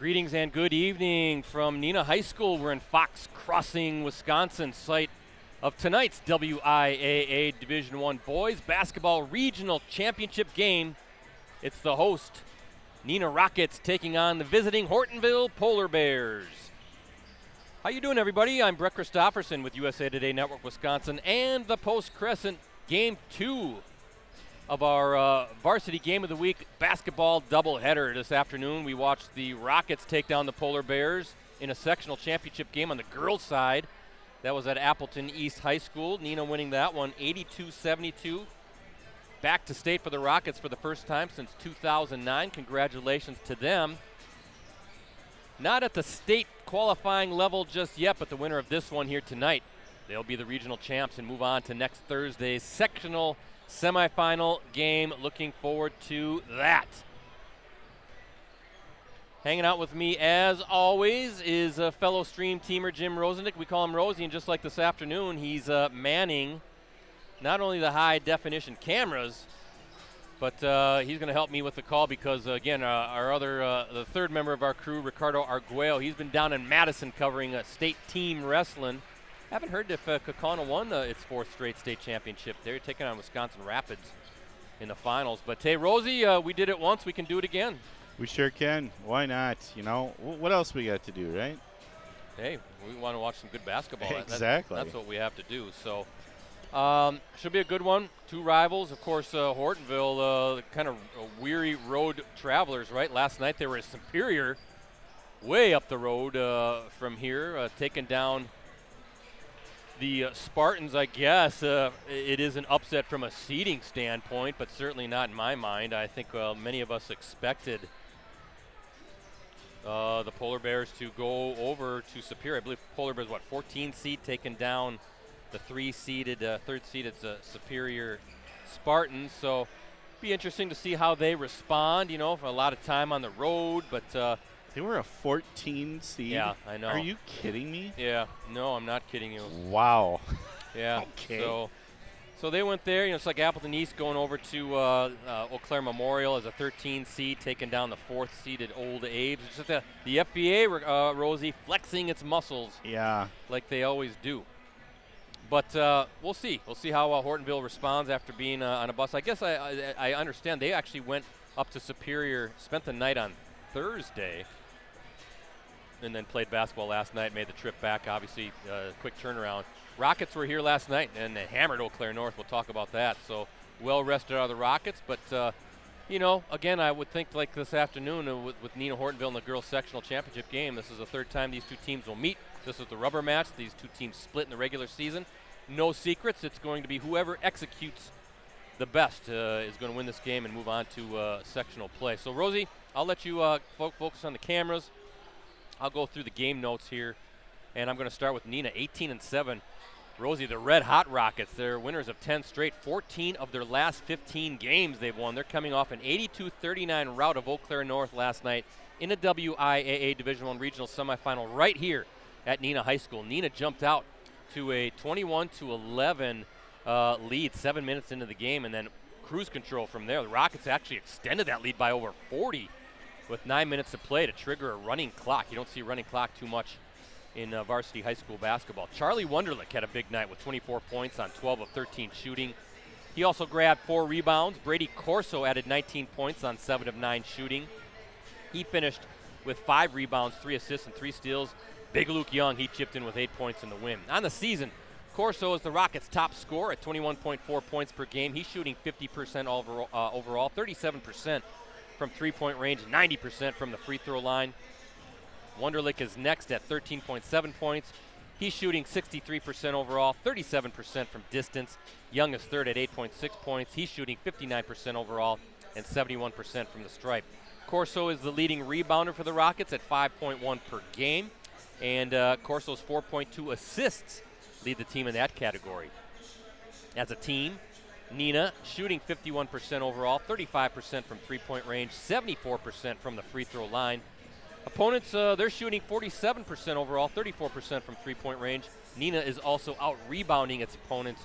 Greetings and good evening from Neenah High School. We're in Fox Crossing, Wisconsin, site of tonight's WIAA Division I Boys Basketball Regional Championship game. It's the host, Neenah Rockets, taking on the visiting Hortonville Polar Bears. How you doing, everybody? I'm Brett Christopherson with USA Today Network Wisconsin and the Post Crescent Game 2 of our varsity game of the week basketball doubleheader. This afternoon we watched the Rockets take down the Polar Bears in a sectional championship game on the girls' side. That was at Appleton East High School. Neenah winning that one 82-72. Back to state for the Rockets for the first time since 2009. Congratulations to them. Not at the state qualifying level just yet, but the winner of this one here tonight, they'll be the regional champs and move on to next Thursday's sectional semifinal game. Looking forward to that. Hanging out with me, as always, is a fellow stream teamer, Jim Rosandick. We call him Rosie, and just like this afternoon, he's manning not only the high-definition cameras, but he's going to help me with the call because, again, the third member of our crew, Ricardo Arguello, he's been down in Madison covering state team wrestling. Haven't heard if Kaukauna won its fourth straight state championship. They're taking on Wisconsin Rapids in the finals. But, hey, Rosie, we did it once. We can do it again. We sure can. Why not? You know, what else we got to do, right? Hey, we want to watch some good basketball. Exactly. That's what we have to do. So, should be a good one. Two rivals. Of course, Hortonville, kind of weary road travelers, right? Last night they were Superior, way up the road from here, taking down the Spartans. I guess it is an upset from a seeding standpoint, but certainly not in my mind. I think many of us expected the Polar Bears to go over to Superior. I believe Polar Bears, 14 seed, taking down the third seeded Superior Spartans. So be interesting to see how they respond. You know, for a lot of time on the road, but they were a 14 seed? Yeah, I know. Are you kidding me? Yeah, no, I'm not kidding you. Wow. Yeah. Okay. So they went there. You know, it's like Appleton East going over to Eau Claire Memorial as a 13 seed, taking down the fourth seeded Old Abe's. It's just the FBA, Rosie, flexing its muscles. Yeah. Like they always do. But we'll see. We'll see how Hortonville responds after being on a bus. I guess I understand they actually went up to Superior, spent the night on Thursday, and then played basketball last night, made the trip back. Obviously, quick turnaround. Rockets were here last night, and they hammered Eau Claire North. We'll talk about that. So well rested are the Rockets. But, you know, again, I would think like this afternoon with Neenah Hortonville in the girls' sectional championship game, this is the third time these two teams will meet. This is the rubber match. These two teams split in the regular season. No secrets. It's going to be whoever executes the best is going to win this game and move on to sectional play. So, Rosie, I'll let you focus on the cameras. I'll go through the game notes here, and I'm going to start with Neenah, 18-7. Rosie, the red-hot Rockets, they're winners of 10 straight. 14 of their last 15 games they've won. They're coming off an 82-39 rout of Eau Claire North last night in a WIAA Division I regional semifinal right here at Neenah High School. Neenah jumped out to a 21-11 lead 7 minutes into the game, and then cruise control from there. The Rockets actually extended that lead by over 40 with 9 minutes to play to trigger a running clock. You don't see a running clock too much in varsity high school basketball. Charlie Wunderlich had a big night with 24 points on 12 of 13 shooting. He also grabbed 4 rebounds. Brady Corso added 19 points on 7 of 9 shooting. He finished with 5 rebounds, 3 assists, and 3 steals. Big Luke Young, he chipped in with 8 points in the win. On the season, Corso is the Rockets' top scorer at 21.4 points per game. He's shooting 50% overall, 37% from three-point range, 90% from the free throw line. Wunderlich is next at 13.7 points. He's shooting 63% overall, 37% from distance. Young is third at 8.6 points. He's shooting 59% overall and 71% from the stripe. Corso is the leading rebounder for the Rockets at 5.1 per game. And Corso's 4.2 assists lead the team in that category. As a team, Neenah shooting 51% overall, 35% from three-point range, 74% from the free throw line. Opponents, they're shooting 47% overall, 34% from three-point range. Neenah is also out-rebounding its opponents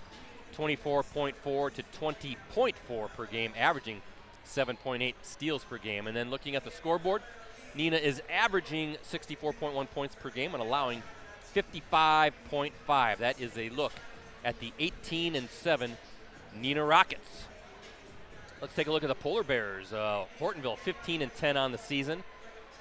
24.4 to 20.4 per game, averaging 7.8 steals per game. And then looking at the scoreboard, Neenah is averaging 64.1 points per game and allowing 55.5. That is a look at the 18-7 Neenah Rockets. Let's take a look at the Polar Bears. Hortonville 15-10 on the season.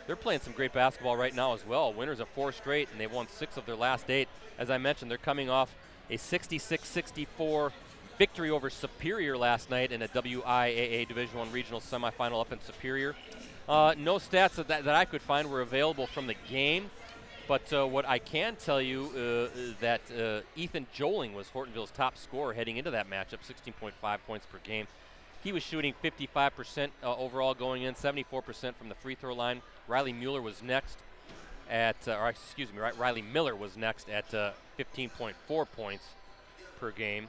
They're playing some great basketball right now as well. Winners of 4 straight, and they've won 6 of their last 8. As I mentioned, they're coming off a 66-64 victory over Superior last night in a WIAA Division I regional semifinal up in Superior. No stats that I could find were available from the game, but what I can tell you is that Ethan Joling was Hortonville's top scorer heading into that matchup, 16.5 points per game. He was shooting 55% overall going in, 74% from the free throw line. Riley Miller was next at, Riley Miller was next at 15.4 points per game.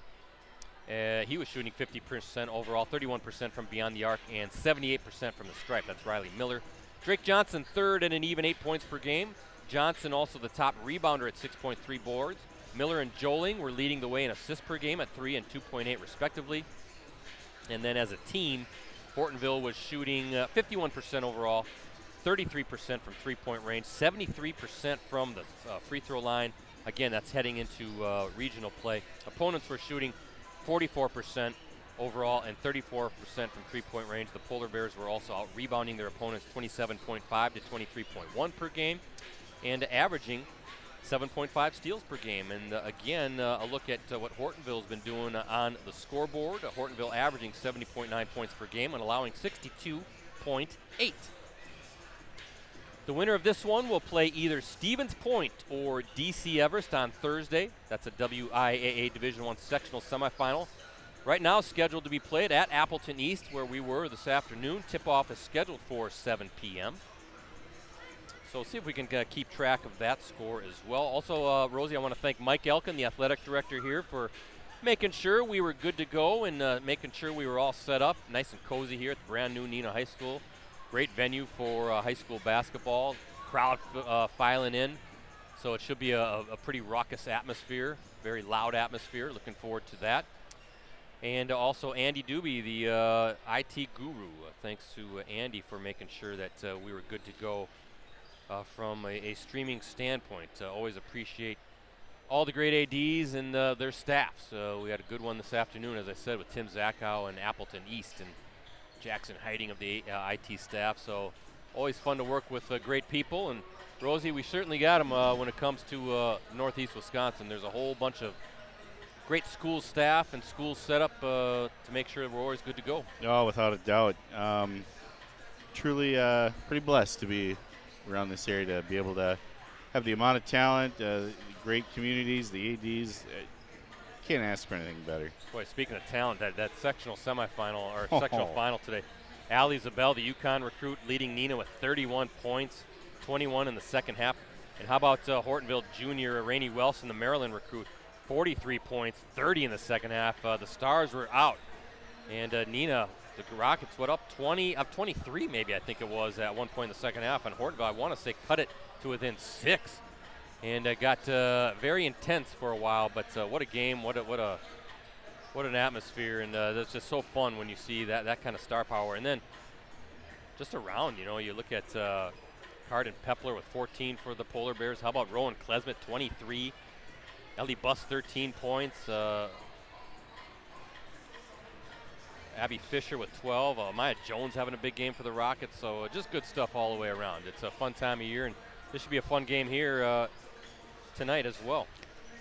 He was shooting 50% overall, 31% from beyond the arc, and 78% from the stripe. That's Riley Miller. Drake Johnson third at an even 8 points per game. Johnson also the top rebounder at 6.3 boards. Miller and Joling were leading the way in assists per game at 3 and 2.8 respectively. And then as a team, Hortonville was shooting 51% overall, 33% from three-point range, 73% from the free throw line. Again, that's heading into regional play. Opponents were shooting 44% overall and 34% from three-point range. The Polar Bears were also out rebounding their opponents 27.5 to 23.1 per game and averaging 7.5 steals per game. And again, a look at what Hortonville's been doing on the scoreboard. Hortonville averaging 70.9 points per game and allowing 62.8. The winner of this one will play either Stevens Point or DC Everest on Thursday. That's a WIAA Division I sectional semifinal. Right now scheduled to be played at Appleton East, where we were this afternoon. Tip-off is scheduled for 7 p.m. So see if we can keep track of that score as well. Also, Rosie, I want to thank Mike Elkin, the athletic director here, for making sure we were good to go and making sure we were all set up. Nice and cozy here at the brand new Neenah High School. Great venue for high school basketball. Crowd filing in. So it should be a pretty raucous atmosphere, very loud atmosphere. Looking forward to that. And also Andy Doobie, the IT guru. Thanks to Andy for making sure that we were good to go from a streaming standpoint. Always appreciate all the great ADs and their staffs. We had a good one this afternoon, as I said, with Tim Zachow and Appleton East and Jackson Hiding of the IT staff. So always fun to work with great people. And Rosie, we certainly got them when it comes to Northeast Wisconsin. There's a whole bunch of great school staff and school setup to make sure we're always good to go. Oh, without a doubt. Truly pretty blessed to be around this area, to be able to have the amount of talent, great communities, the ADs. Can't ask for anything better. Boy, speaking of talent, that sectional semifinal or sectional final today, Allie Zabel, the UConn recruit, leading Neenah with 31 points, 21 in the second half. And how about Hortonville junior Rainey Wilson, the Maryland recruit, 43 points, 30 in the second half. The Stars were out, and Neenah, the Rockets, up 23 maybe, I think it was, at one point in the second half. And Hortonville, I want to say, cut it to within 6. And got very intense for a while, but what a game, what an atmosphere, and that's just so fun when you see that kind of star power. And then just around, you look at Carden Pepler with 14 for the Polar Bears. How about Rowan Klesmet, 23, Ellie Buss, 13 points, Abby Fisher with 12, Maya Jones having a big game for the Rockets. So just good stuff all the way around. It's a fun time of year, and this should be a fun game here tonight as well.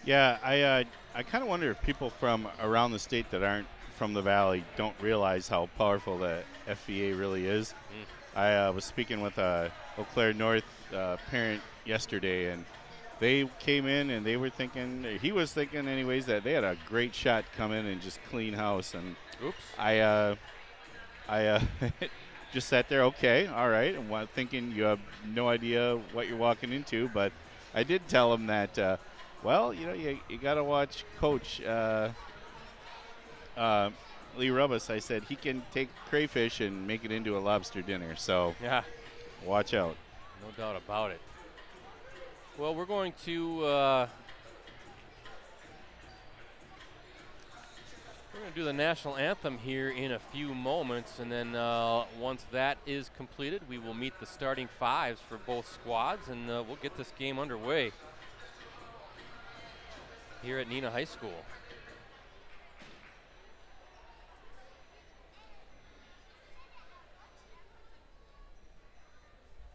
Yeah, I kind of wonder if people from around the state that aren't from the Valley don't realize how powerful the FVA really is. I was speaking with a Eau Claire North parent yesterday, and they came in and they were thinking, he was thinking anyways, that they had a great shot come in and just clean house. And oops. I just sat there, okay, all right, and thinking you have no idea what you're walking into. But I did tell him that, you got to watch Coach Lee Rubbis. I said he can take crayfish and make it into a lobster dinner. So yeah, watch out. No doubt about it. Well, we're going to going to do the national anthem here in a few moments, and then once that is completed, we will meet the starting fives for both squads, and we'll get this game underway here at Neenah High School.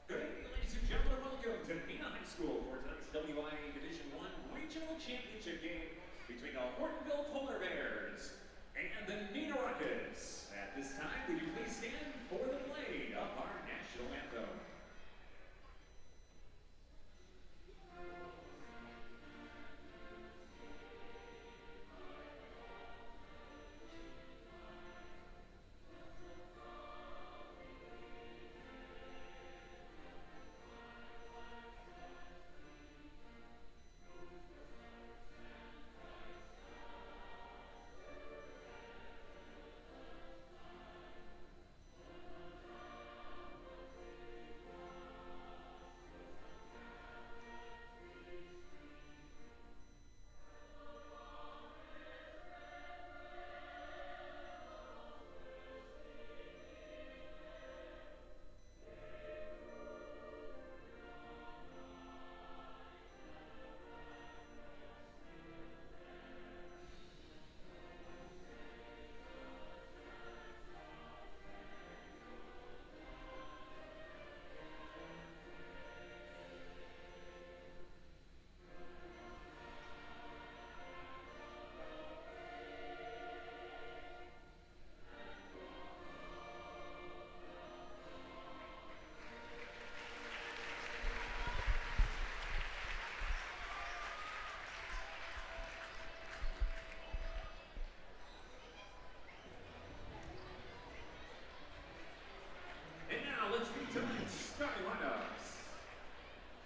Ladies and gentlemen, welcome to Neenah High School for tonight's WIAA Division I Regional Championship game between the Hortonville Polar Bears and the Neenah Rockets. At this time, would you please stand for the play of our national anthem?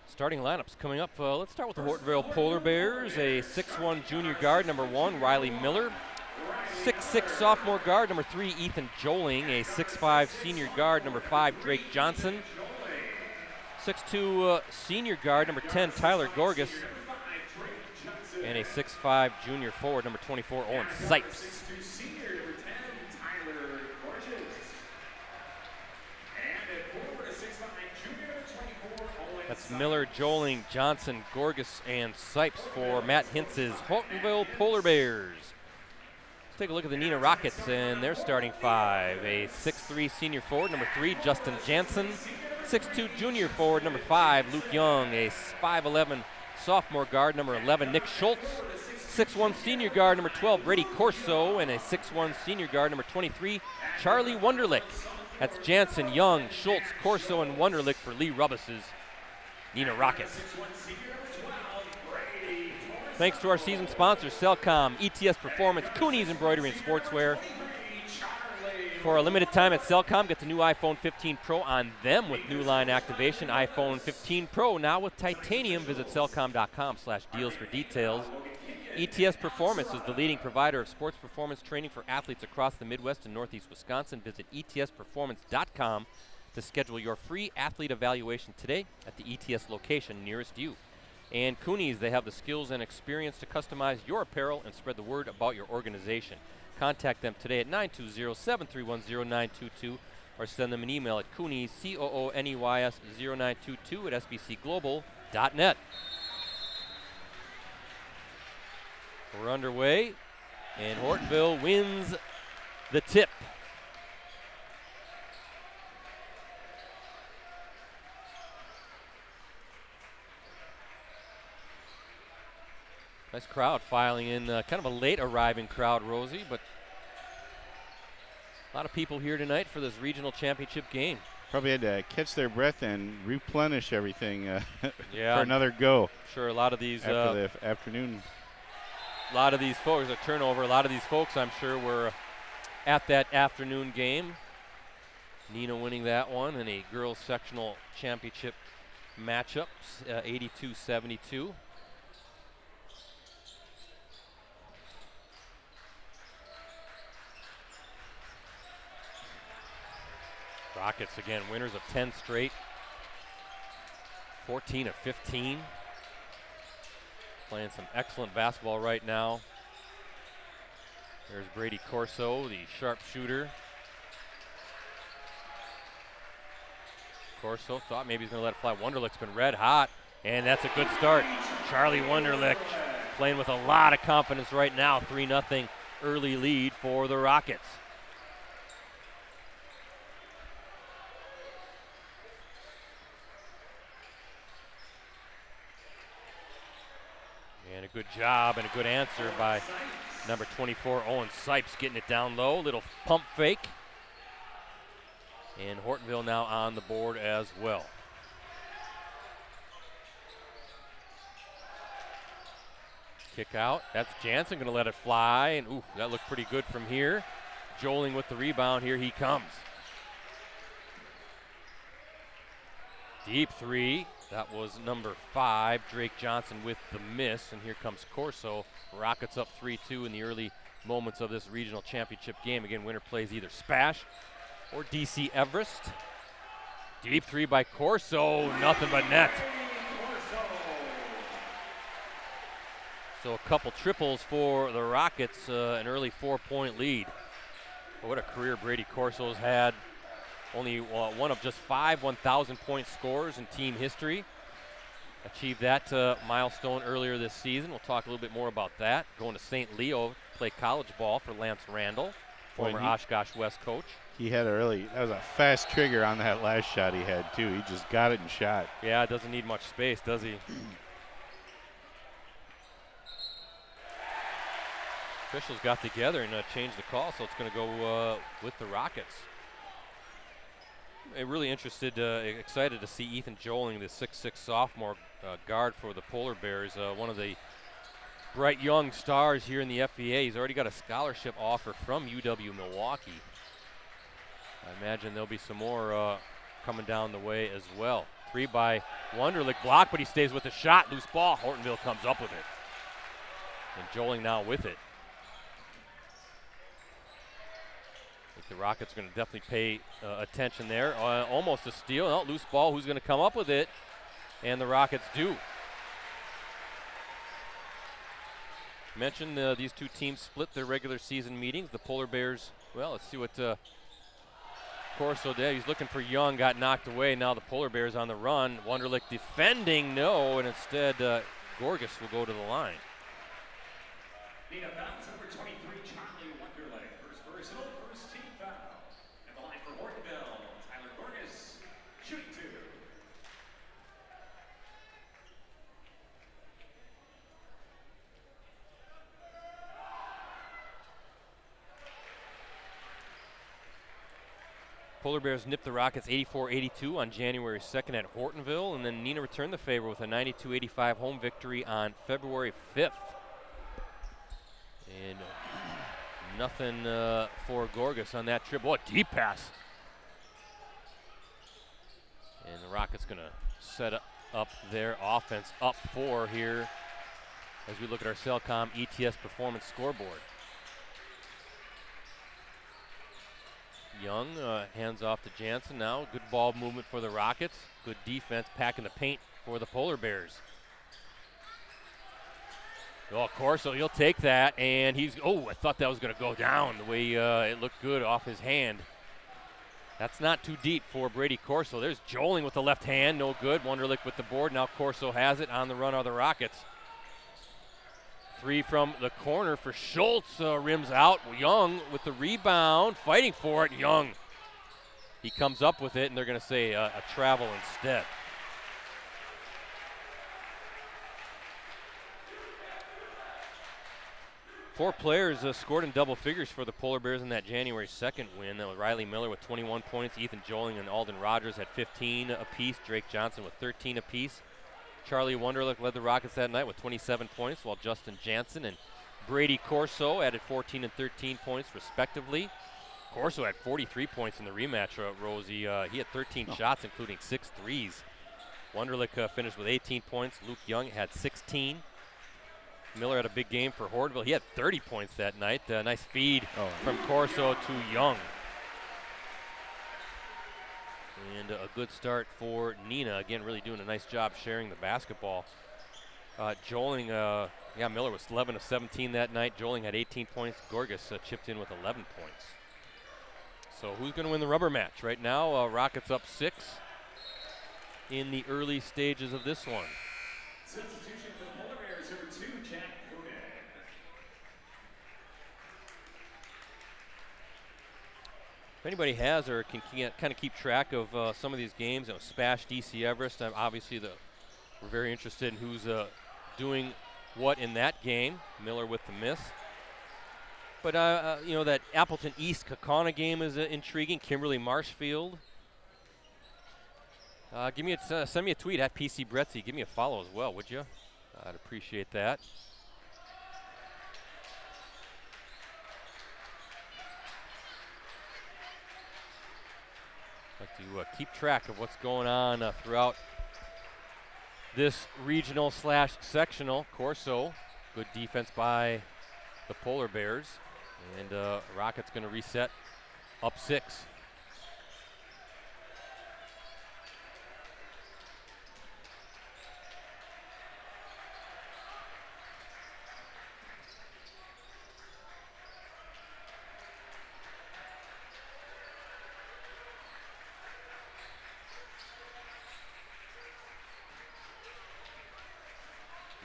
Starting lineups coming up. Let's start with the Hortonville Polar Bears. A 6'1" junior guard, number 1, Riley Miller. 6'6" sophomore guard, number 3, Ethan Joling. A 6'5" senior guard, number 5, Drake Johnson. 6'2" senior guard, number 10, Tyler Gorgas. And a 6'5" junior forward, number 24, Owen Sipes. That's Miller, Joling, Johnson, Gorgas, and Sipes for Matt Hintz's Hortonville Polar Bears. Let's take a look at the Neenah Rockets and their starting five. A 6'3" senior forward, number 3, Justin Jansen. 6'2" junior forward, number 5, Luke Young. A 5'11" sophomore guard, number 11, Nick Schultz. 6'1" senior guard, number 12, Brady Corso. And a 6'1" senior guard, number 23, Charlie Wunderlich. That's Jansen, Young, Schultz, Corso, and Wunderlich for Lee Rubbis's Neenah Rockets. Thanks to our season sponsors, Cellcom, ETS Performance, Cooney's Embroidery and Sportswear. For a limited time at Cellcom, get the new iPhone 15 Pro on them with new line activation. iPhone 15 Pro now with titanium. Visit cellcom.com/deals for details. ETS Performance is the leading provider of sports performance training for athletes across the Midwest and Northeast Wisconsin. Visit etsperformance.com to schedule your free athlete evaluation today at the ETS location nearest you. And Cooney's, they have the skills and experience to customize your apparel and spread the word about your organization. Contact them today at 920-731-0922 or send them an email at Cooney's, COONEYS 0922 at sbcglobal.net. We're underway, and Hortonville wins the tip. Nice crowd filing in, kind of a late arriving crowd, Rosie, but a lot of people here tonight for this regional championship game. Probably had to catch their breath and replenish everything yeah, for another go. Sure, a lot of these after the afternoon. A lot of these folks, a turnover. A lot of these folks, I'm sure, were at that afternoon game. Neenah winning that one in a girls sectional championship matchup, 82-72. Rockets again, winners of 10 straight, 14 of 15. Playing some excellent basketball right now. There's Brady Corso, the sharpshooter. Corso thought maybe he's going to let it fly. Wunderlich's been red hot, and that's a good start. Charlie Wunderlich playing with a lot of confidence right now. 3-0 early lead for the Rockets. And a good job and a good answer by number 24, Owen Sipes, getting it down low. Little pump fake. And Hortonville now on the board as well. Kick out. That's Jansen going to let it fly. And ooh, that looked pretty good from here. Joling with the rebound. Here he comes. Deep three. That was number 5, Drake Johnson with the miss. And here comes Corso. Rockets up 3-2 in the early moments of this regional championship game. Again, winner plays either Spash or DC Everest. Deep three by Corso, nothing but net. So a couple triples for the Rockets, an early 4-point lead. But what a career Brady Corso's had. Only one of just 5 1,000-point scorers in team history. Achieved that milestone earlier this season. We'll talk a little bit more about that. Going to St. Leo to play college ball for Lance Randall, former Oshkosh West coach. He had that was a fast trigger on that last shot he had, too. He just got it and shot. Yeah, it doesn't need much space, does he? Officials got together and changed the call, so it's going to go with the Rockets. I'm really excited to see Ethan Joling, the 6'6" sophomore guard for the Polar Bears, one of the bright young stars here in the FVA. He's already got a scholarship offer from UW-Milwaukee. I imagine there'll be some more coming down the way as well. 3 by Wunderlich, blocked, but he stays with the shot. Loose ball. Hortonville comes up with it. And Joling now with it. I think the Rockets are going to definitely pay attention there. Almost a steal. Oh, loose ball. Who's going to come up with it? And the Rockets do. Mentioned these two teams split their regular season meetings. The Polar Bears, well, let's see what Corso did. He's looking for Young, got knocked away. Now the Polar Bears on the run. Wunderlich defending, no, and instead Gorgas will go to the line. Neenah fouls number 23, Charlie Wunderlich. First personal, first team foul. And the line for Hortonville, Tyler Gorgas, shooting 2. Polar Bears nipped the Rockets 84-82 on January 2nd at Hortonville, and then Neenah returned the favor with a 92-85 home victory on February 5th. And nothing for Gorgas on that trip. Oh, a deep pass. And the Rockets going to set up their offense up 4 here as we look at our Cellcom ETS performance scoreboard. Young hands off to Jansen now. Good ball movement for the Rockets. Good defense packing the paint for the Polar Bears. Oh, Corso, he'll take that, and I thought that was going to go down the way it looked good off his hand. That's not too deep for Brady Corso. There's Joling with the left hand, no good. Wunderlich with the board. Now Corso has it. On the run are the Rockets. 3 from the corner for Schultz, rims out. Young with the rebound, fighting for it. Young, he comes up with it, and they're going to say a travel instead. Four players scored in double figures for the Polar Bears in that January 2nd win. That was Riley Miller with 21 points. Ethan Joling and Alden Rogers had 15 apiece. Drake Johnson with 13 apiece. Charlie Wunderlich led the Rockets that night with 27 points, while Justin Jansen and Brady Corso added 14 and 13 points respectively. Corso had 43 points in the rematch, Rosie. He had 13 shots, including 6 threes. Wunderlich finished with 18 points. Luke Young had 16. Miller had a big game for Hortonville. He had 30 points that night. Nice feed from Corso to Young. And a good start for Neenah. Again, really doing a nice job sharing the basketball. Joling Yeah, Miller was 11 of 17 that night. Joling had 18 points. Gorgas chipped in with 11 points. So who's going to win the rubber match? Right now, Rockets up 6 in the early stages of this one. Substitution for the Polar Bears, number 2, Jack Koenig. If anybody has or can kind of keep track of some of these games, Spash, DC Everest, obviously we're very interested in who's doing what in that game. Miller with the miss. But, that Appleton East Kaukauna game is intriguing. Kimberly Marshfield. Send me a tweet at PC Bretzi. Give me a follow as well, would you? I'd appreciate that. Like to keep track of what's going on throughout this regional / sectional. Corso, good defense by the Polar Bears. And Rockets going to reset up 6.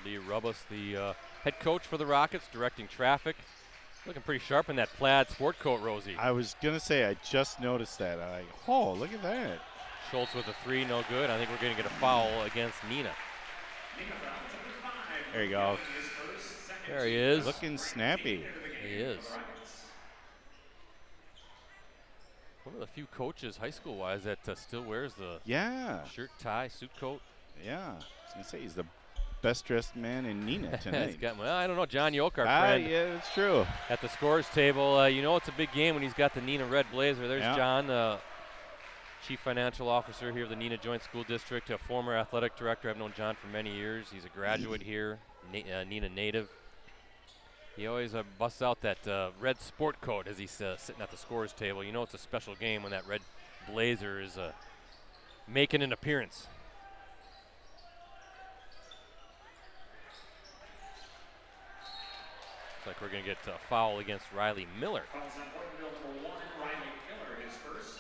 Lee Rubus, the head coach for the Rockets, directing traffic. Looking pretty sharp in that plaid sport coat, Rosie. I was going to say, I just noticed that. Oh, look at that. Schultz with a 3, no good. I think we're going to get a foul against Neenah. There you go. There he is. Looking snappy. He is. One of the few coaches, high school-wise, that still wears the shirt, tie, suit coat. Yeah. I was going to say, he's the best-dressed man in Neenah tonight. I don't know, John Yoke, our friend. Yeah, that's true. At the scores table, it's a big game when he's got the Neenah red blazer. There's John, Chief Financial Officer here of the Neenah Joint School District, a former athletic director. I've known John for many years. He's a graduate here, Neenah native. He always busts out that red sport coat as he's sitting at the scores table. It's a special game when that red blazer is making an appearance. Like we're going to get a foul against Riley Miller. Fouls on Hortonville, number 1, Riley Miller, his first.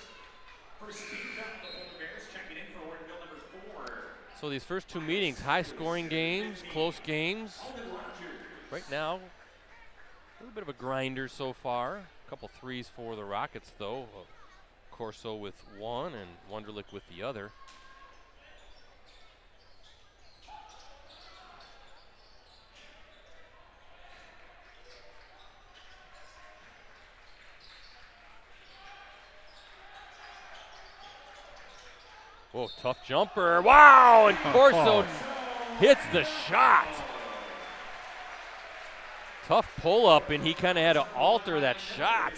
First team foul for the Polar Bears, checking in for Hortonville, number 4. So these first 2 meetings, high-scoring games, close games. Right now, a little bit of a grinder so far. A couple threes for the Rockets, though. Corso with 1 and Wunderlich with the other. Whoa, tough jumper. Wow, and Corso hits the shot. Tough pull-up, and he kind of had to alter that shot.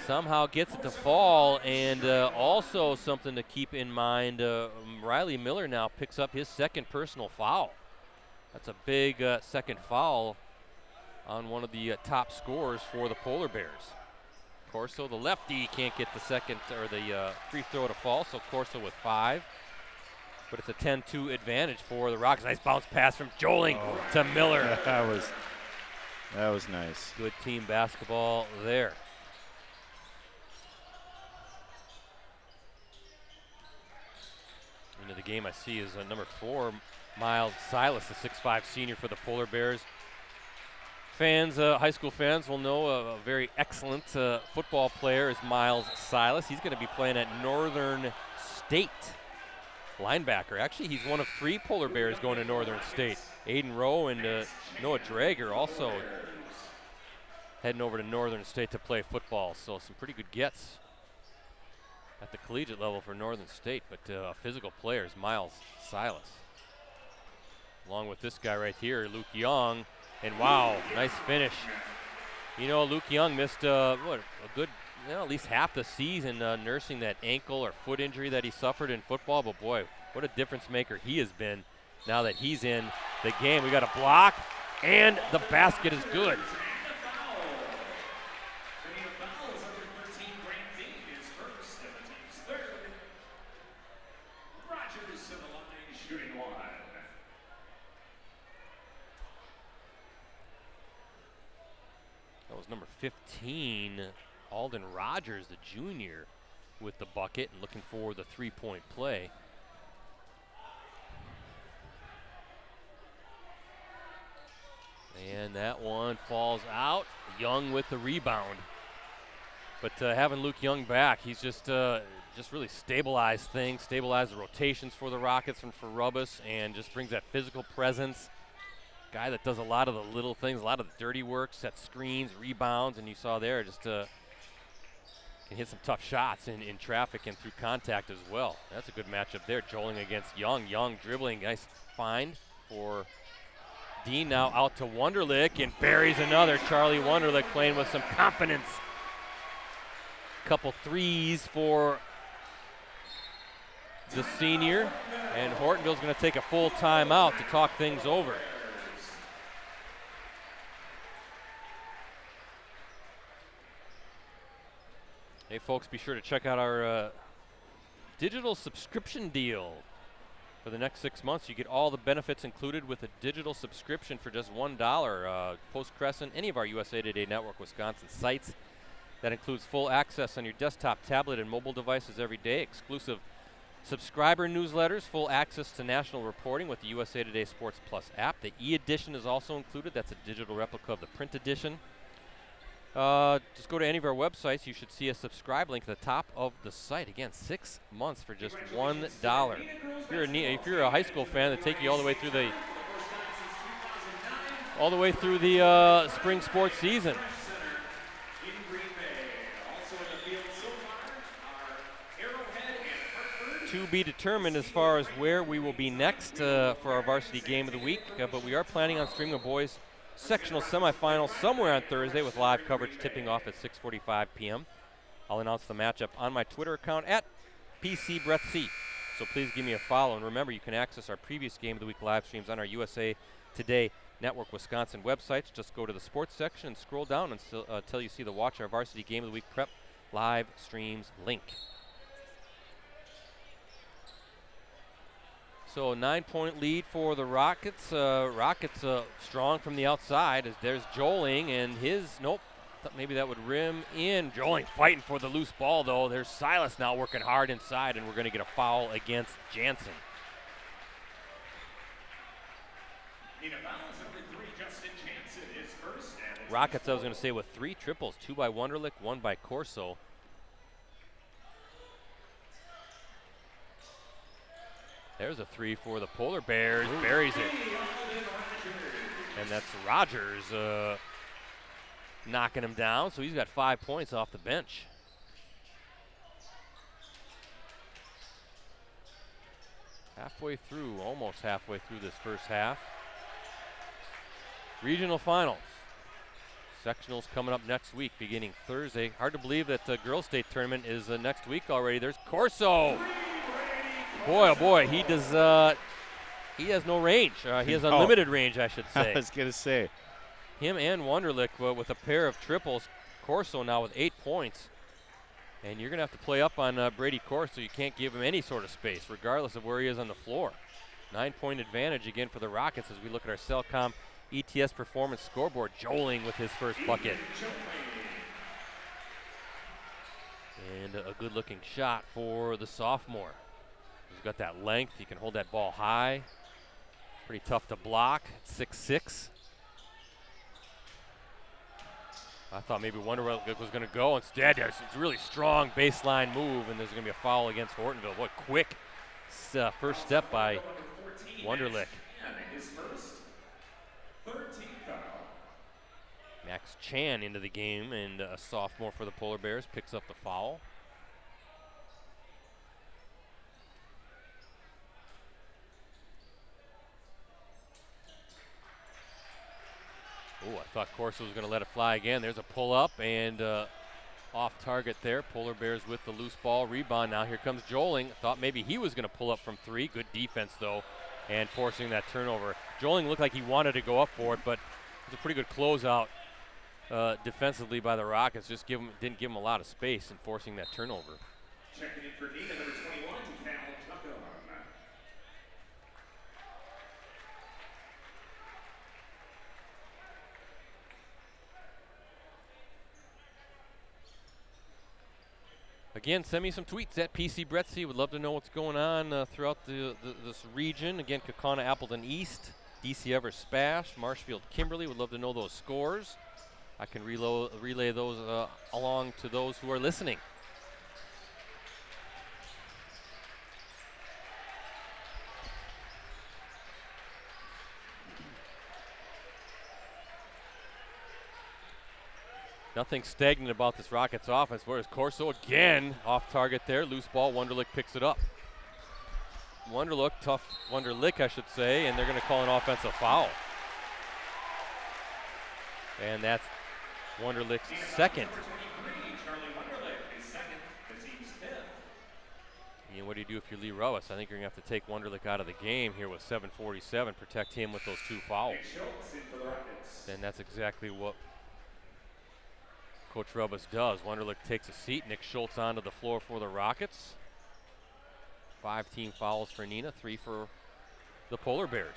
Somehow gets it to fall, and also something to keep in mind, Riley Miller now picks up his 2nd personal foul. That's a big second foul on one of the top scorers for the Polar Bears. Corso, the lefty, can't get the second or the free throw to fall, so Corso with 5. But it's a 10-2 advantage for the Rockets. Nice bounce pass from Joling to Miller. That was nice. Good team basketball there. Into the game I see is number 4, Miles Silas, the 6'5" senior for the Polar Bears. Fans, high school fans will know a very excellent football player is Miles Silas. He's going to be playing at Northern State. Linebacker. Actually, he's one of 3 Polar Bears going to Northern State. Aiden Rowe and Noah Drager also heading over to Northern State to play football. So some pretty good gets at the collegiate level for Northern State. But a physical player is Miles Silas. Along with this guy right here, Luke Young. And wow, nice finish. Luke Young missed a good, at least half the season nursing that ankle or foot injury that he suffered in football. But boy, what a difference maker he has been now that he's in the game. We got a block, and the basket is good. number 15, Alden Rogers, the junior, with the bucket and looking for the three-point play. And that one falls out. Young with the rebound. But having Luke Young back, he's just really stabilized things, stabilized the rotations for the Rockets and for Rubbus, and just brings that physical presence. Guy that does a lot of the little things, a lot of the dirty work, sets screens, rebounds, and you saw there just can hit some tough shots in traffic and through contact as well. That's a good matchup there. Joling against Young. Young dribbling, nice find for Dean. Now out to Wunderlich and buries another. Charlie Wunderlich playing with some confidence. Couple threes for the senior, and Hortonville's going to take a full timeout to talk things over. Hey folks, be sure to check out our digital subscription deal. For the next 6 months, you get all the benefits included with a digital subscription for just $1. Post Crescent, any of our USA Today Network Wisconsin sites. That includes full access on your desktop, tablet, and mobile devices every day, exclusive subscriber newsletters, full access to national reporting with the USA Today Sports Plus app. The e-edition is also included. That's a digital replica of the print edition. Just go to any of our websites. You should see a subscribe link at the top of the site. Again, 6 months for just $1. If you're a high school fan, they take you all the way through the spring sports season. To be determined as far as where we will be next for our varsity game of the week, but we are planning on streaming a boys sectional semifinal somewhere on Thursday with live coverage tipping off at 6:45 p.m. I'll announce the matchup on my Twitter account at PCBrettC. So please give me a follow, and remember you can access our previous game of the week live streams on our USA Today Network Wisconsin websites. Just go to the sports section and scroll down until you see the Watch Our Varsity Game of the Week Prep live streams link. So 9-point lead for the Rockets. Rockets strong from the outside as there's Joling and thought maybe that would rim in. Joling fighting for the loose ball though. There's Silas now working hard inside, and we're going to get a foul against Jansen. Rockets, I was going to say, with 3 triples, 2 by Wunderlich, 1 by Corso. There's a 3 for the Polar Bears. Ooh. Buries it. And that's Rogers knocking him down, so he's got 5 points off the bench. Almost halfway through this first half. Regional finals. Sectionals coming up next week, beginning Thursday. Hard to believe that the girls' state tournament is next week already. There's Corso. Boy, oh boy, he has no range. He has unlimited range, I should say. I was going to say. Him and Wunderlich with a pair of triples. Corso now with 8 points. And you're going to have to play up on Brady Corso. You can't give him any sort of space, regardless of where he is on the floor. 9-point advantage again for the Rockets as we look at our Cellcom ETS performance scoreboard. Joling with his first bucket. And a good-looking shot for the sophomore. He's got that length. He can hold that ball high. Pretty tough to block. 6'6". I thought maybe Wunderlich was going to go. Instead, it's a really strong baseline move, and there's going to be a foul against Hortonville. What quick first step by Wunderlich. Max Chan into the game, and a sophomore for the Polar Bears picks up the foul. Oh, I thought Corso was going to let it fly again. There's a pull-up and off target there. Polar Bears with the loose ball rebound. Now here comes Joling. Thought maybe he was going to pull up from 3. Good defense, though, and forcing that turnover. Joling looked like he wanted to go up for it, but it was a pretty good closeout defensively by the Rockets. Just didn't give him a lot of space in forcing that turnover. Checking in for Neenah, number 21, Cal Tuckum. Again, send me some tweets at PC Brettsy. Would love to know what's going on throughout this region. Again, Kaukauna, Appleton East, DC Everett, Spash, Marshfield, Kimberly. Would love to know those scores. I can relay those along to those who are listening. Nothing stagnant about this Rockets offense. Whereas Corso again off target there. Loose ball. Wunderlich picks it up. Wunderlich, I should say, and they're going to call an offensive foul. And that's Wunderlich's second. And what do you do if you're Lee Russ? I think you're going to have to take Wunderlich out of the game here with 7:47. Protect him with those 2 fouls. And that's exactly what Coach Rubbas does. Wunderlich takes a seat. Nick Schultz onto the floor for the Rockets. 5 team fouls for Neenah, 3 for the Polar Bears.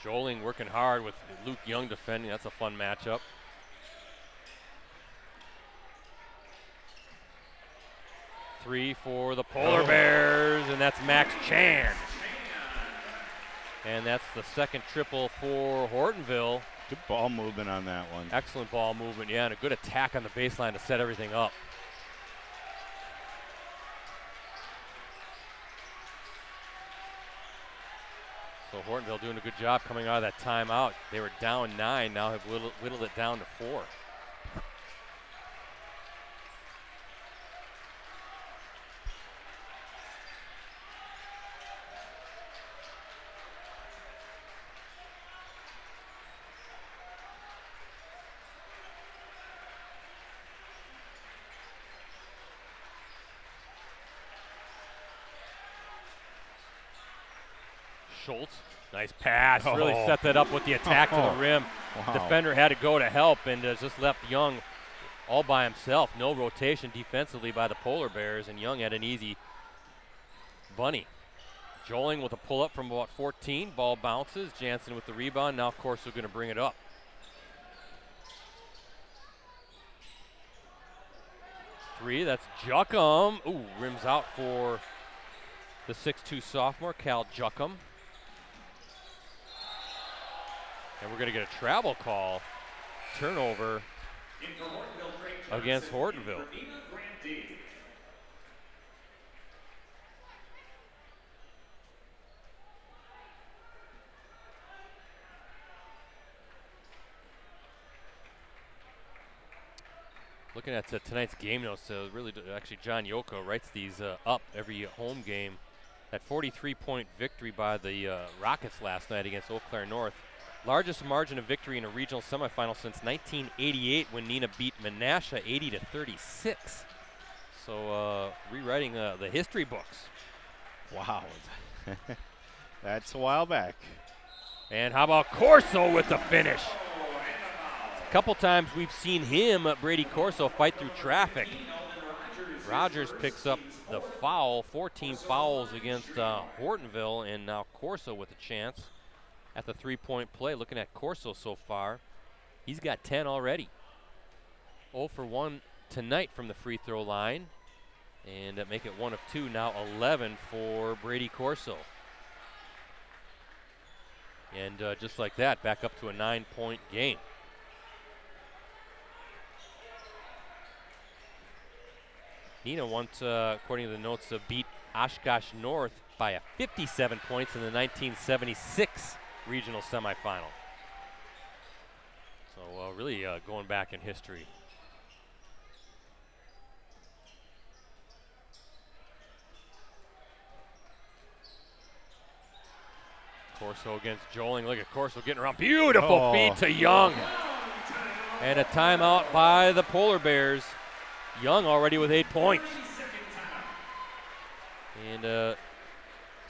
Joling working hard with Luke Young defending. That's a fun matchup. Three for the Polar Bears, and that's Max Chan. And that's the second triple for Hortonville. Good ball movement on that one. Excellent ball movement, yeah, and a good attack on the baseline to set everything up. So Hortonville doing a good job coming out of that timeout. They were down 9, now have whittled it down to 4. Schultz, nice pass, really set that up with the attack to the rim. Wow. Defender had to go to help and just left Young all by himself. No rotation defensively by the Polar Bears, and Young had an easy bunny. Joling with a pull-up from about 14. Ball bounces. Jansen with the rebound. Now, of course, they're going to bring it up. Three, that's Juckum. Ooh, rims out for the 6'2 sophomore, Cal Juckum. And we're going to get a travel call. Turnover against Hortonville. Looking at tonight's game notes, actually John Yoko writes these up every home game. That 43-point victory by the Rockets last night against Eau Claire North. Largest margin of victory in a regional semifinal since 1988 when Neenah beat Menasha 80-36. So rewriting the history books. Wow. That's a while back. And how about Corso with the finish? A couple times we've seen him, Brady Corso, fight through traffic. Rogers picks up the foul, 14 fouls against Hortonville, and now Corso with a chance at the three-point play. Looking at Corso so far, he's got 10 already. 0 for 1 tonight from the free throw line, and make it 1 of 2, now 11 for Brady Corso. And just like that, back up to a 9-point game. Neenah once, according to the notes, beat Oshkosh North by 57 points in the 1976 regional semifinal. So really going back in history. Corso against Joling. Look at Corso getting around. Beautiful feed to Young. And a timeout by the Polar Bears. Young already with 8 points. And looks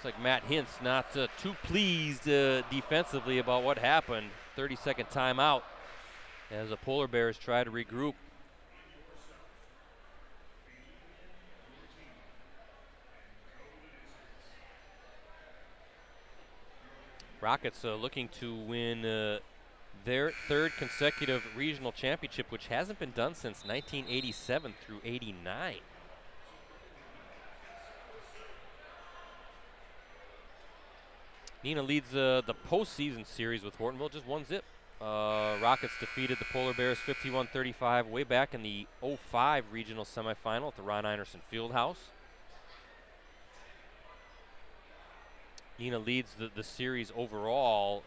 like Matt Hintz not too pleased defensively about what happened. 30-second timeout as the Polar Bears try to regroup. Rockets looking to win their third consecutive regional championship, which hasn't been done since 1987 through 89. Neenah leads the postseason series with Hortonville, just 1-0. Rockets defeated the Polar Bears 51-35 way back in the 05 regional semifinal at the Ron Einerson Fieldhouse. Neenah leads the series overall,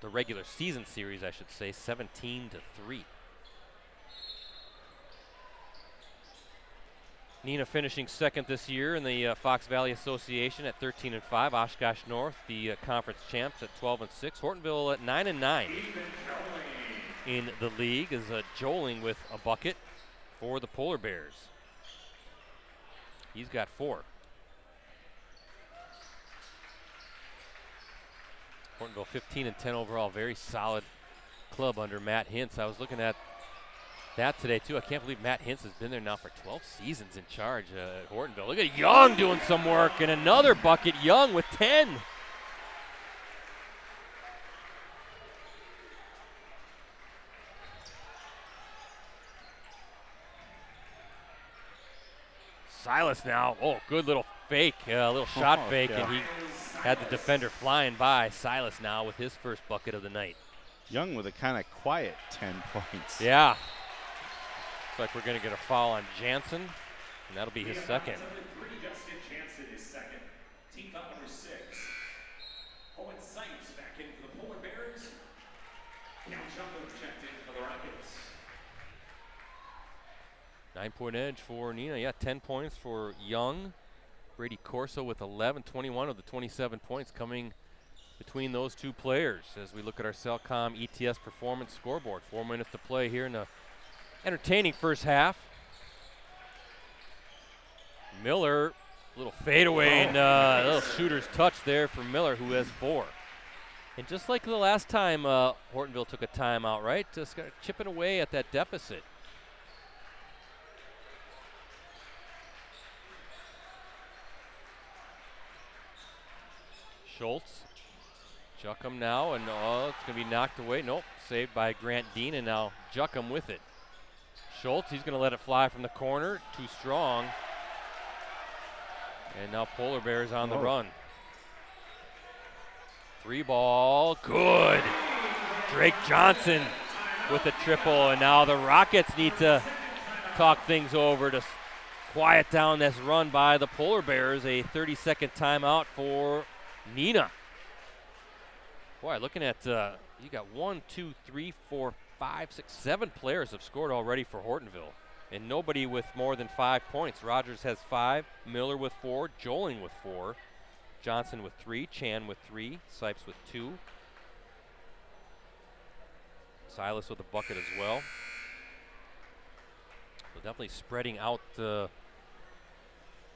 the regular season series, I should say, 17-3. Neenah finishing second this year in the Fox Valley Association at 13-5. Oshkosh North, the conference champs, at 12-6. Hortonville at 9-9 in the league, is Joling with a bucket for the Polar Bears. He's got 4. Hortonville 15-10 overall, very solid club under Matt Hintz. I was looking at that today too. I can't believe Matt Hintz has been there now for 12 seasons in charge at Hortonville. Look at Young doing some work, and another bucket. Young with 10. Silas now. Oh, good little fake, little shot fake, yeah. and he had the defender flying by. Silas now with his first bucket of the night. Young with a kind of quiet 10 points. Yeah. Looks like we're going to get a foul on Jansen, and that'll be his second. Justin Jansen is second. Team foul number 6. Owen Seitz back in for the Polar Bears. Now Jumbo checked in for the Rockets. 9-point edge for Neenah. Yeah, 10 points for Young. Brady Corso with 11, 21 of the 27 points coming between those two players as we look at our Cellcom ETS performance scoreboard. 4 minutes to play here in the entertaining first half. Miller, little fadeaway and a little shooter's touch there for Miller, who has 4. And just like the last time Hortonville took a timeout, right? Just kind of chipping away at that deficit. Schultz, Juckham now, and it's going to be knocked away. Nope, saved by Grant Dean, and now Juckham with it. Schultz, he's going to let it fly from the corner, too strong. And now Polar Bears on the run. 3 ball, good. Drake Johnson with a triple, and now the Rockets need to talk things over to quiet down this run by the Polar Bears. A 30-second timeout for Neenah. Boy, looking at, you got 1, 2, 3, 4, 5, 6, 7 players have scored already for Hortonville, and nobody with more than 5 points. Rogers has 5, Miller with 4, Joling with 4, Johnson with 3, Chan with 3, Sipes with 2. Silas with a bucket as well. So definitely spreading out the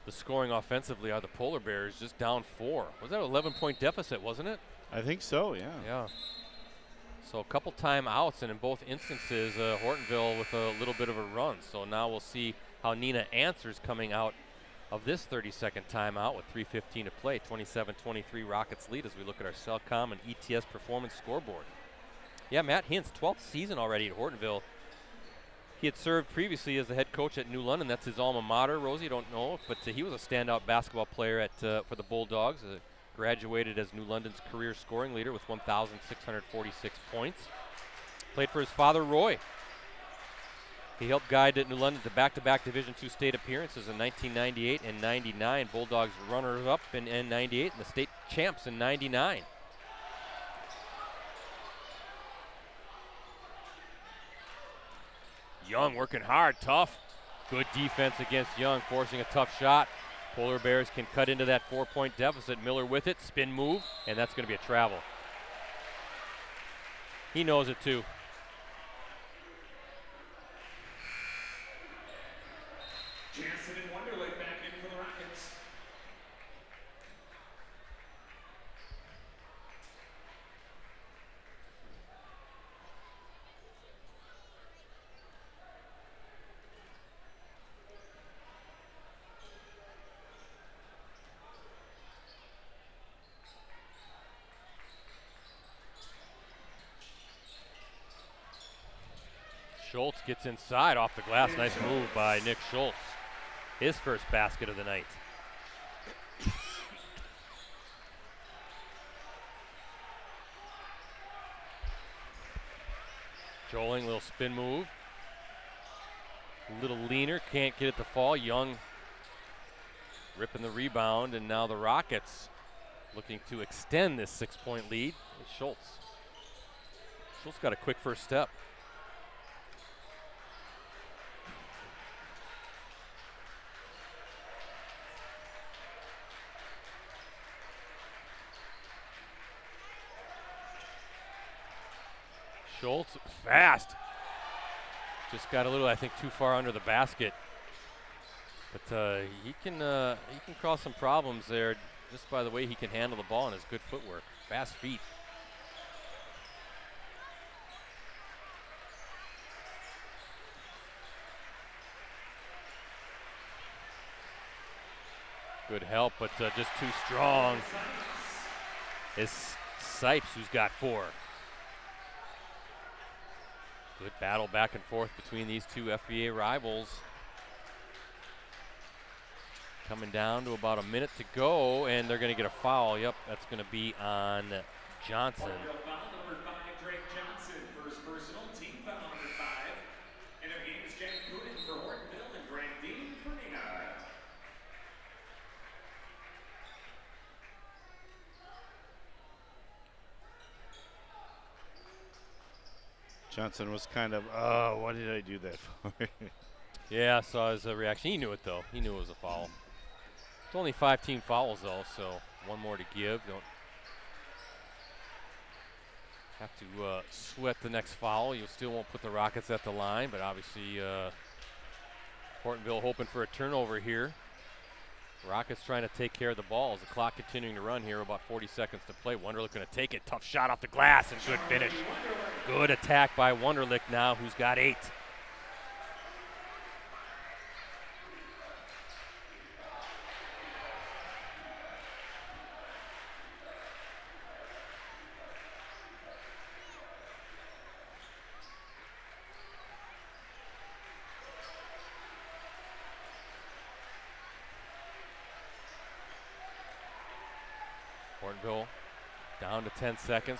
scoring offensively are the Polar Bears, just down 4. Was that an 11-point deficit, wasn't it? I think so, yeah. Yeah. So a couple timeouts, and in both instances, Hortonville with a little bit of a run. So now we'll see how Neenah answers coming out of this 30-second timeout with 3:15 to play. 27-23 Rockets lead as we look at our Cellcom and ETS performance scoreboard. Yeah, Matt Hintz, 12th season already at Hortonville. He had served previously as the head coach at New London. That's his alma mater. Rosie, don't know, but he was a standout basketball player at for the Bulldogs. Graduated as New London's career scoring leader with 1,646 points. Played for his father, Roy. He helped guide New London to back-to-back Division II state appearances in 1998 and 99. Bulldogs runners-up in 98 and the state champs in 99. Young working hard, tough. Good defense against Young, forcing a tough shot. Polar Bears can cut into that 4-point deficit. Miller with it, spin move, and that's going to be a travel. He knows it too. Jansen and Wonderlick back in for the Rockets. Schultz gets inside off the glass. Nice move by Nick Schultz. His first basket of the night. Joling, little spin move. A little leaner, can't get it to fall. Young ripping the rebound, and now the Rockets looking to extend this 6-point lead. It's Schultz. Schultz got a quick first step. Schultz, fast. Just got a little, I think, too far under the basket. But he can cause some problems there just by the way he can handle the ball and his good footwork. Fast feet. Good help, but just too strong. It's Sipes who's got 4. Good battle back and forth between these two FVA rivals. Coming down to about a minute to go, and they're going to get a foul. Yep, that's going to be on Johnson. Foul number 5, Drake Johnson. First personal, team foul number 5. And the game is Jack Coonan for Hortonville and Grant Dean for Neenah. Johnson was kind of, oh, what did I do that for? Yeah, I saw his reaction. He knew it, though. He knew it was a foul. It's only 5 team fouls, though, so one more to give. Don't have to sweat the next foul. You still won't put the Rockets at the line, but obviously Hortonville hoping for a turnover here. Rockets trying to take care of the ball as the clock continuing to run here. About 40 seconds to play. Wunderlich going to take it. Tough shot off the glass and good finish. Good attack by Wunderlich now, who's got 8. Hortonville down to 10 seconds.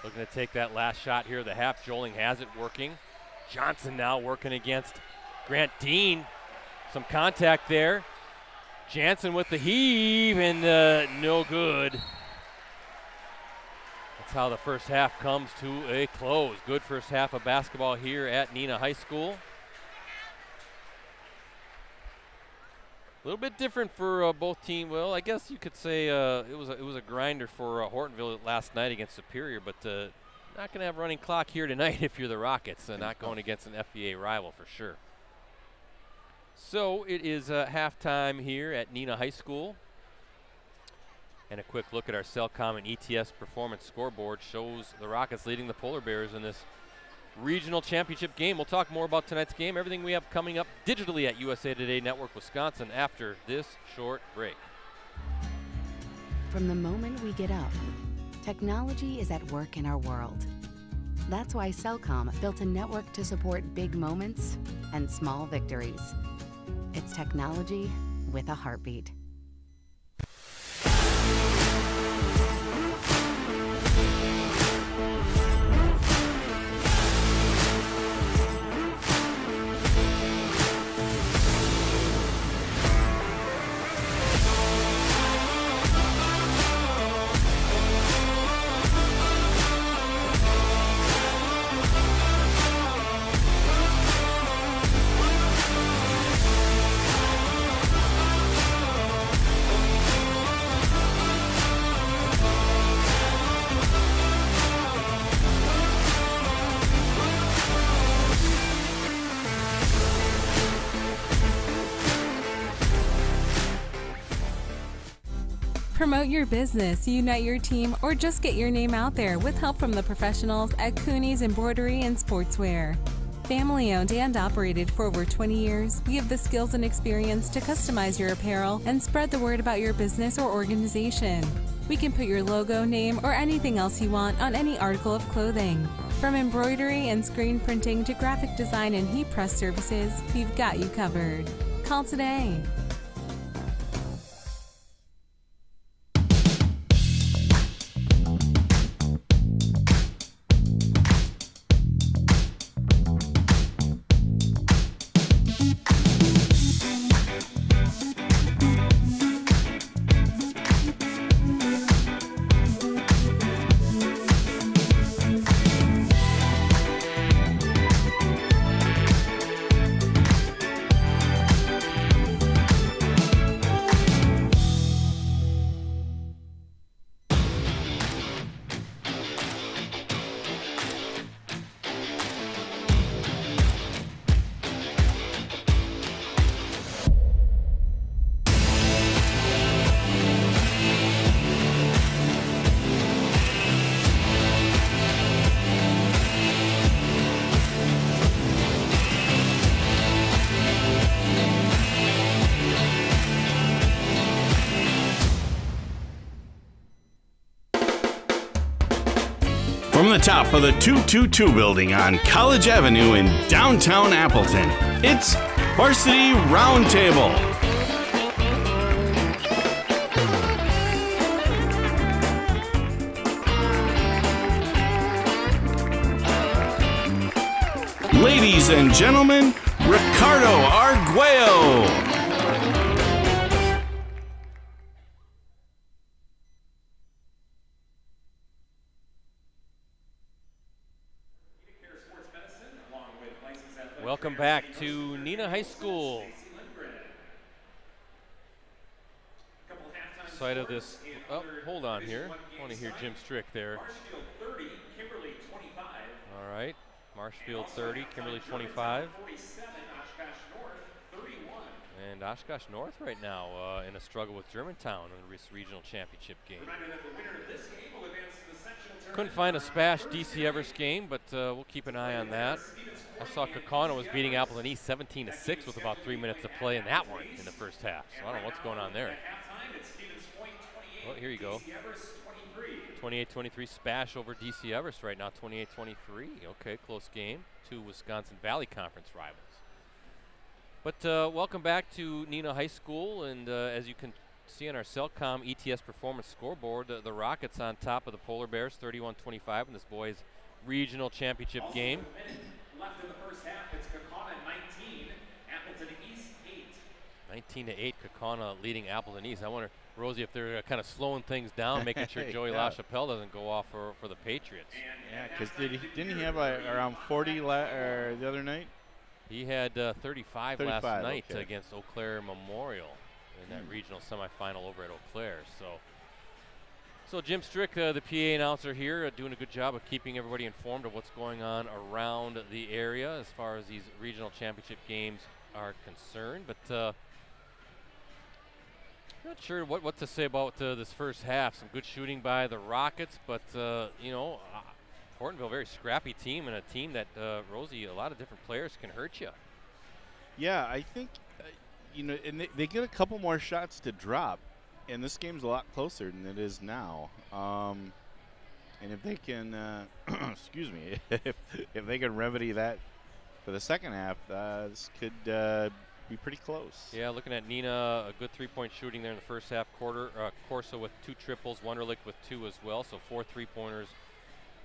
Looking to take that last shot here. The half. Joling has it working. Johnson now working against Grant Dean. Some contact there. Jansen with the heave and no good. That's how the first half comes to a close. Good first half of basketball here at Neenah High School. A little bit different for both teams. Well, I guess you could say it was a grinder for Hortonville last night against Superior, but not going to have running clock here tonight if you're the Rockets, not going against an FVA rival for sure. So it is halftime here at Neenah High School. And a quick look at our Cellcom and ETS performance scoreboard shows the Rockets leading the Polar Bears in this regional championship game. We'll talk more about tonight's game, everything we have coming up digitally at USA Today Network Wisconsin after this short break. From the moment we get up, technology is at work in our world. That's why Cellcom built a network to support big moments and small victories. It's technology with a heartbeat. Promote your business, unite your team, or just get your name out there with help from the professionals at Cooney's Embroidery and Sportswear. Family owned and operated for over 20 years, we have the skills and experience to customize your apparel and spread the word about your business or organization. We can put your logo, name, or anything else you want on any article of clothing. From embroidery and screen printing to graphic design and heat press services, we've got you covered. Call today. From the top of the 222 building on College Avenue in downtown Appleton, it's Varsity Roundtable. Ladies and gentlemen, Ricardo Arguello. Welcome back to Neenah High School. Site of this. Oh, hold on here. I want to hear Jim Strick there. All right. Marshfield 30, Kimberly 25. And Oshkosh North right now in a struggle with Germantown in this regional championship game. Couldn't find a Spash DC Everest game, but we'll keep an eye on that. I saw Kaukauna was beating Appleton East 17-6 with about 3 minutes to play in that one in the first half. So I don't know what's going on there. Well, here you go. 28-23 Spash over DC Everest right now, 28-23. Okay, close game. Two Wisconsin Valley Conference rivals. But welcome back to Neenah High School, and as you can see on our Cellcom ETS Performance Scoreboard, the Rockets on top of the Polar Bears, 31-25 in this boys' regional championship game. Left in the first half, it's Kaukauna 19, Appleton East 8. 19-8, Kaukauna leading Appleton East. I wonder, Rosie, if they're kind of slowing things down, making sure Joey LaChapelle doesn't go off for the Patriots. Yeah, because didn't he have around 40 the other night? He had 35 last night okay. against Eau Claire Memorial in that regional semifinal over at Eau Claire. So Jim Strick, the PA announcer here, doing a good job of keeping everybody informed of what's going on around the area as far as these regional championship games are concerned. But not sure what to say about this first half. Some good shooting by the Rockets, but Hortonville, very scrappy team, and a team that, Rosie, a lot of different players can hurt you. Yeah, I think, and they get a couple more shots to drop. And this game's a lot closer than it is now. And if they can, excuse me, if they can remedy that for the second half, this could be pretty close. Yeah, looking at Neenah, a good three-point shooting there in the first half quarter. Corso with 2 triples, Wunderlich with 2 as well, so 4 three-pointers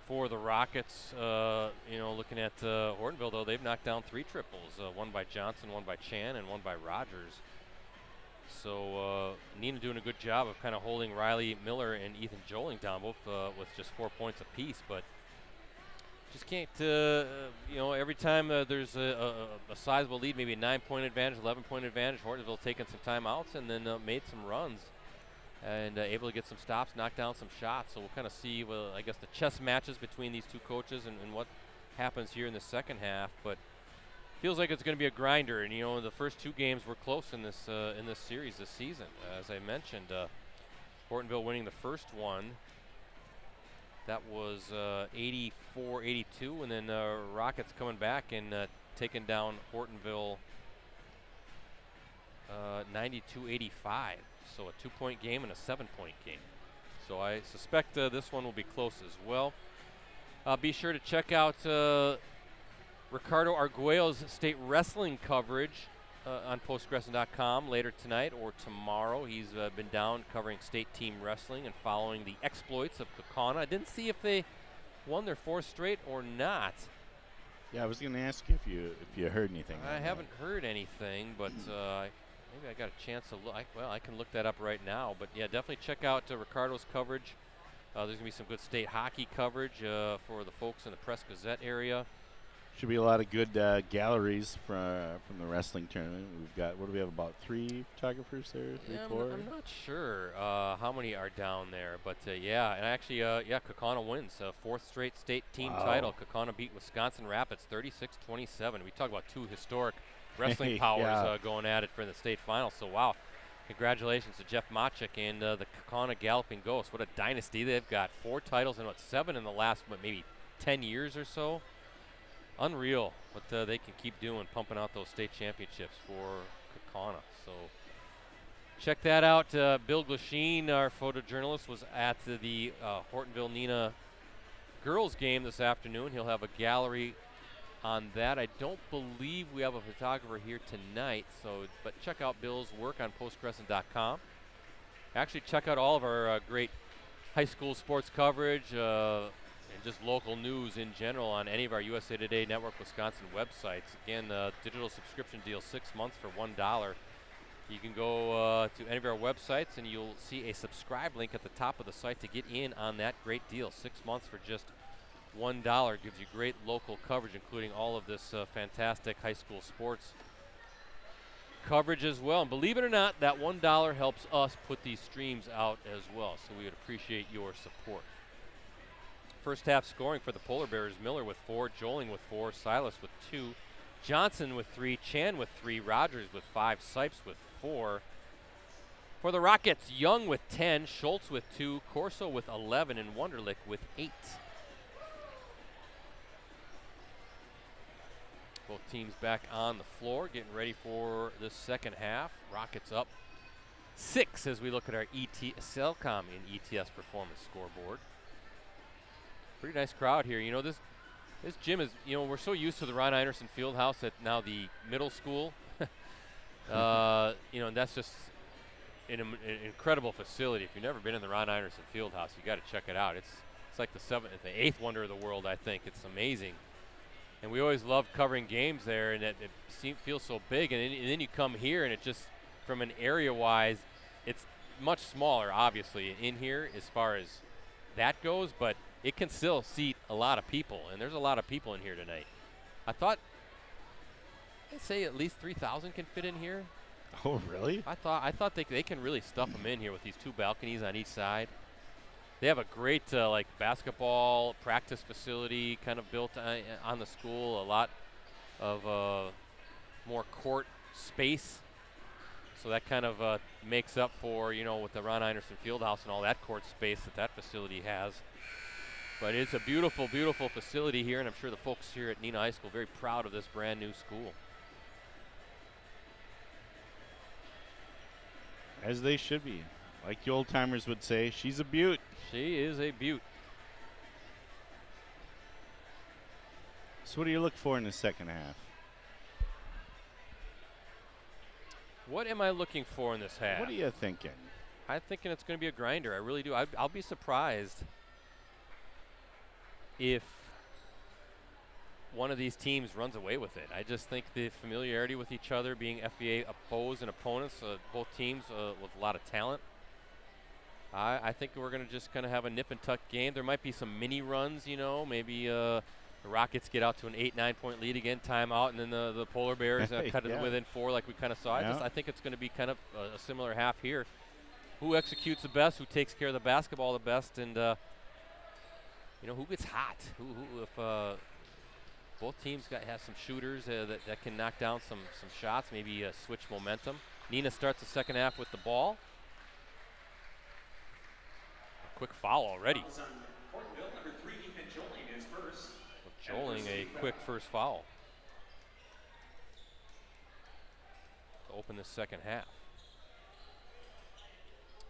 for the Rockets. Looking at Hortonville, though, they've knocked down 3 triples, one by Johnson, one by Chan, and one by Rogers. So Neenah doing a good job of kind of holding Riley Miller and Ethan Joling down, both with just 4 points apiece. But just can't, every time there's a sizable lead, maybe a 9-point advantage, 11-point advantage, Hortonville taking some timeouts and then made some runs and able to get some stops, knock down some shots. So we'll kind of see, I guess, the chess matches between these two coaches and what happens here in the second half. But feels like it's going to be a grinder, and the first 2 games were close in this series this season. As I mentioned, Hortonville winning the first one. That was 84-82, and then Rockets coming back and taking down Hortonville 92-85. So a 2-point game and a 7-point game. So I suspect this one will be close as well. Be sure to check out Ricardo Arguello's state wrestling coverage on postgresson.com later tonight or tomorrow. He's been down covering state team wrestling and following the exploits of Kaukauna. I didn't see if they won their 4th straight or not. Yeah, I was going to ask you if you heard anything. I haven't heard anything, but maybe I got a chance to look. Well, I can look that up right now. But yeah, definitely check out Ricardo's coverage. There's going to be some good state hockey coverage for the folks in the Press Gazette area. Should be a lot of good galleries from the wrestling tournament. We've got, what do we have, about 3 photographers there? 3, 4? I'm not sure how many are down there, but yeah, and actually, Kaukauna wins 4th straight state team title. Kaukauna beat Wisconsin Rapids 36-27. We talk about 2 historic wrestling powers going at it for the state final. So wow, congratulations to Jeff Machik and the Kaukauna Galloping Ghosts. What a dynasty they've got! 4 titles and 7 in the last maybe 10 years or so. Unreal what they can keep doing, pumping out those state championships for Kaukauna. So check that out. Bill Glasheen, our photojournalist, was at the Hortonville Neenah girls game this afternoon. He'll have a gallery on that. I don't believe we have a photographer here tonight, but check out Bill's work on postgresson.com. Actually, check out all of our great high school sports coverage, and just local news in general on any of our USA Today Network Wisconsin websites. Again, digital subscription deal, 6 months for $1. You can go to any of our websites and you'll see a subscribe link at the top of the site to get in on that great deal. 6 months for just $1 gives you great local coverage, including all of this fantastic high school sports coverage as well. And believe it or not, that $1 helps us put these streams out as well, so we would appreciate your support. First half scoring for the Polar Bears: Miller with 4, Joling with 4, Silas with 2, Johnson with 3, Chan with 3, Rogers with 5, Sipes with 4. For the Rockets, Young with 10, Schultz with 2, Corso with 11, and Wunderlich with 8. Both teams back on the floor, getting ready for the second half. Rockets up 6 as we look at our Cellcom and ETS performance scoreboard. Pretty nice crowd here. You know, this gym is, you know, we're so used to the Ron Einerson Fieldhouse at now the middle school. You know, and that's just an incredible facility. If you've never been in the Ron Einerson Fieldhouse, you got to check it out. It's like the 8th wonder of the world, I think. It's amazing. And we always love covering games there, and it feels so big. And then you come here, and it just, from an area-wise, it's much smaller, obviously, in here as far as that goes, but it can still seat a lot of people, and there's a lot of people in here tonight. I'd say at least 3,000 can fit in here. Oh, really? I thought they can really stuff them in here with these 2 balconies on each side. They have a great like basketball practice facility kind of built on the school. A lot of more court space, so that kind of makes up for, you know, with the Ron Einerson Fieldhouse and all that court space that facility has. But it's a beautiful, beautiful facility here, and I'm sure the folks here at Neenah High School are very proud of this brand new school. As they should be. Like the old timers would say, she's a beaut. She is a beaut. So what do you look for in the second half? What am I looking for in this half? What are you thinking? I'm thinking it's going to be a grinder. I really do. I'll be surprised if one of these teams runs away with it. I just think the familiarity with each other, being FBA opposed and opponents, both teams with a lot of talent. I think we're going to just kind of have a nip and tuck game. There might be some mini runs, you know, maybe the Rockets get out to an 8-9 point lead again, timeout, and then the Polar Bears cut it within 4 like we kind of saw. I think it's going to be kind of a similar half here. Who executes the best, who takes care of the basketball the best, and you know, who gets hot? Who if both teams have some shooters that can knock down some shots, maybe switch momentum. Neenah starts the second half with the ball. A quick foul already. Joling, a quick first foul to open the second half.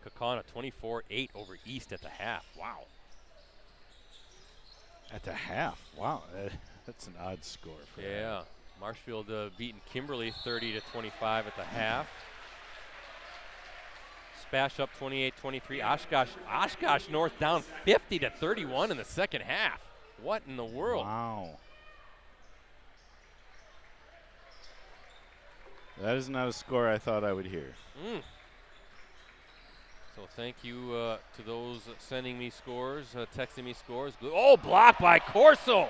Kaukauna 24-8 over East at the half. Wow. At the half. Wow. That's an odd score. For Yeah. Marshfield beating Kimberly 30-25 at the half. Spash up 28-23. Oshkosh North down 50-31 in the second half. What in the world? Wow. That is not a score I thought I would hear. So thank you to those sending me scores, texting me scores. Oh, blocked by Corso.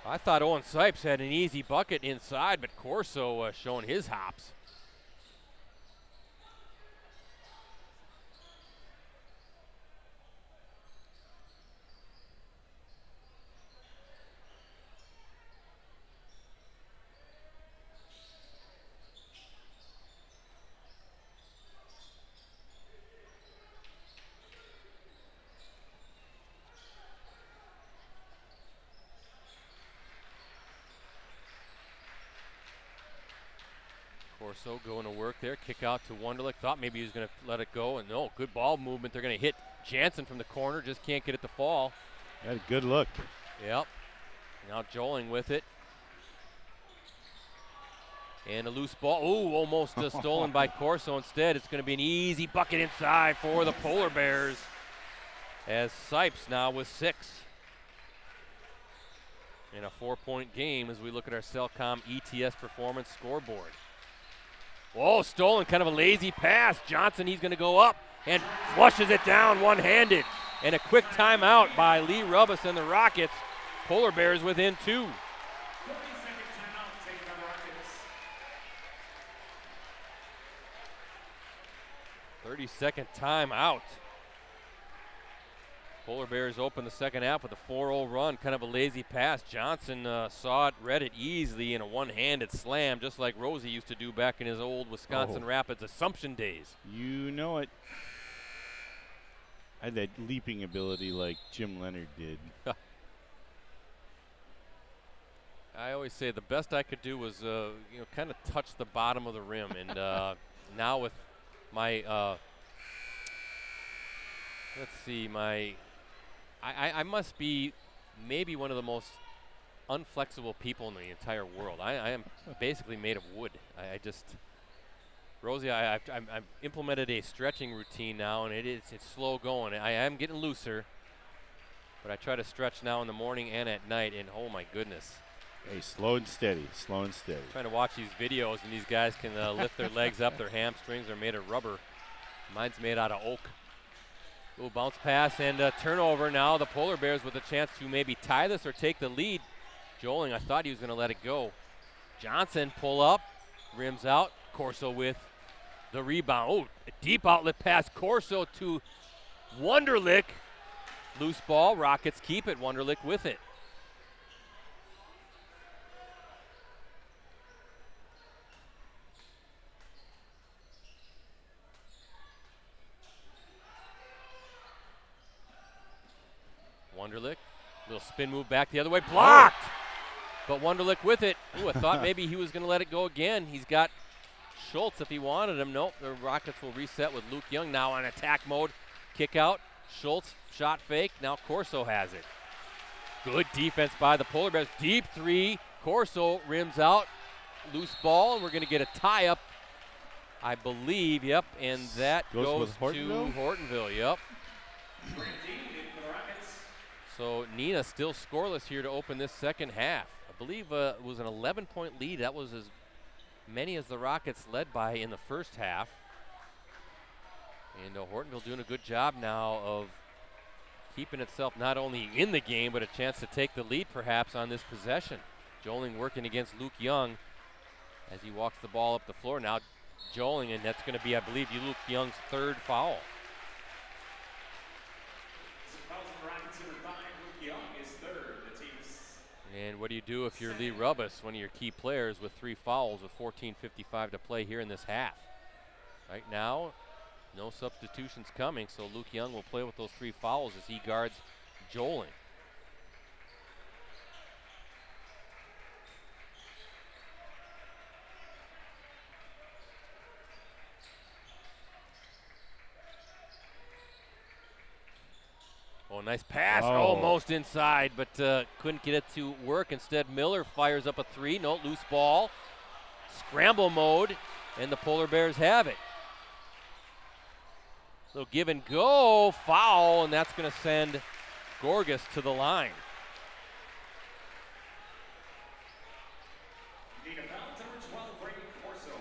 I thought Owen Sipes had an easy bucket inside, but Corso showing his hops. Corso going to work there. Kick out to Wunderlich. Thought maybe he was going to let it go. And no, good ball movement. They're going to hit Jansen from the corner. Just can't get it to fall. Had a good look. Yep. Now Joling with it. And a loose ball. Ooh, almost stolen by Corso. Instead, it's going to be an easy bucket inside for the Polar Bears. As Sipes now with 6. In a 4-point game as we look at our Cellcom ETS performance scoreboard. Whoa, stolen, kind of a lazy pass. Johnson, he's going to go up and flushes it down one-handed. And a quick timeout by Lee Rubbis and the Rockets. Polar Bears within 2. 30-second timeout taken by the Rockets. 30-second timeout. Polar Bears open the second half with a 4-0 run, kind of a lazy pass. Johnson saw it, read it easily in a one-handed slam, just like Rosie used to do back in his old Wisconsin Rapids Assumption days. You know it. I had that leaping ability like Jim Leonard did. I always say the best I could do was, kind of touch the bottom of the rim. And now with my, let's see, I must be maybe one of the most unflexible people in the entire world. I am basically made of wood. Rosie, I've implemented a stretching routine now, and it's slow going. I am getting looser, but I try to stretch now in the morning and at night, and oh my goodness. Hey, slow and steady, slow and steady. Trying to watch these videos, and these guys can lift their legs up. Their hamstrings are made of rubber. Mine's made out of oak. Ooh, bounce pass and turnover now. The Polar Bears with a chance to maybe tie this or take the lead. Joling, I thought he was going to let it go. Johnson pull up, rims out. Corso with the rebound. Oh, a deep outlet pass. Corso to Wunderlich. Loose ball. Rockets keep it. Wunderlich with it. Wunderlich, little spin move back the other way, blocked! But Wunderlich with it. Ooh, I thought maybe he was going to let it go again. He's got Schultz if he wanted him. Nope, the Rockets will reset with Luke Young now on attack mode. Kick out, Schultz, shot fake, now Corso has it. Good defense by the Polar Bears. Deep three, Corso rims out, loose ball, and we're going to get a tie-up, I believe, yep, and that goes to Hortonville, yep. So Neenah still scoreless here to open this second half. I believe it was an 11-point lead. That was as many as the Rockets led by in the first half. And Hortonville doing a good job now of keeping itself not only in the game, but a chance to take the lead perhaps on this possession. Joling working against Luke Young as he walks the ball up the floor. Now Joling, and that's going to be, I believe, Luke Young's third foul. And what do you do if you're Lee Rubbis, one of your key players, with 3 fouls with 14:55 to play here in this half? Right now, no substitutions coming, so Luke Young will play with those 3 fouls as he guards Joling. nice pass, Oh. almost inside, but couldn't get it to work. Instead, Miller fires up a three. No, loose ball. Scramble mode, and the Polar Bears have it. So give and go, foul, and that's going to send Gorgas to the line.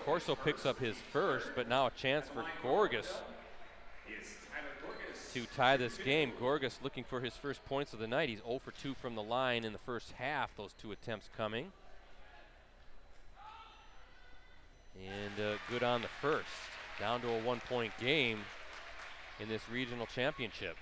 Corso picks up his first, but now a chance for Gorgas to tie this game. Gorgas looking for his first points of the night. He's 0 for 2 from the line in the first half, those 2 attempts coming. And good on the first. Down to a 1-point game in this regional championship.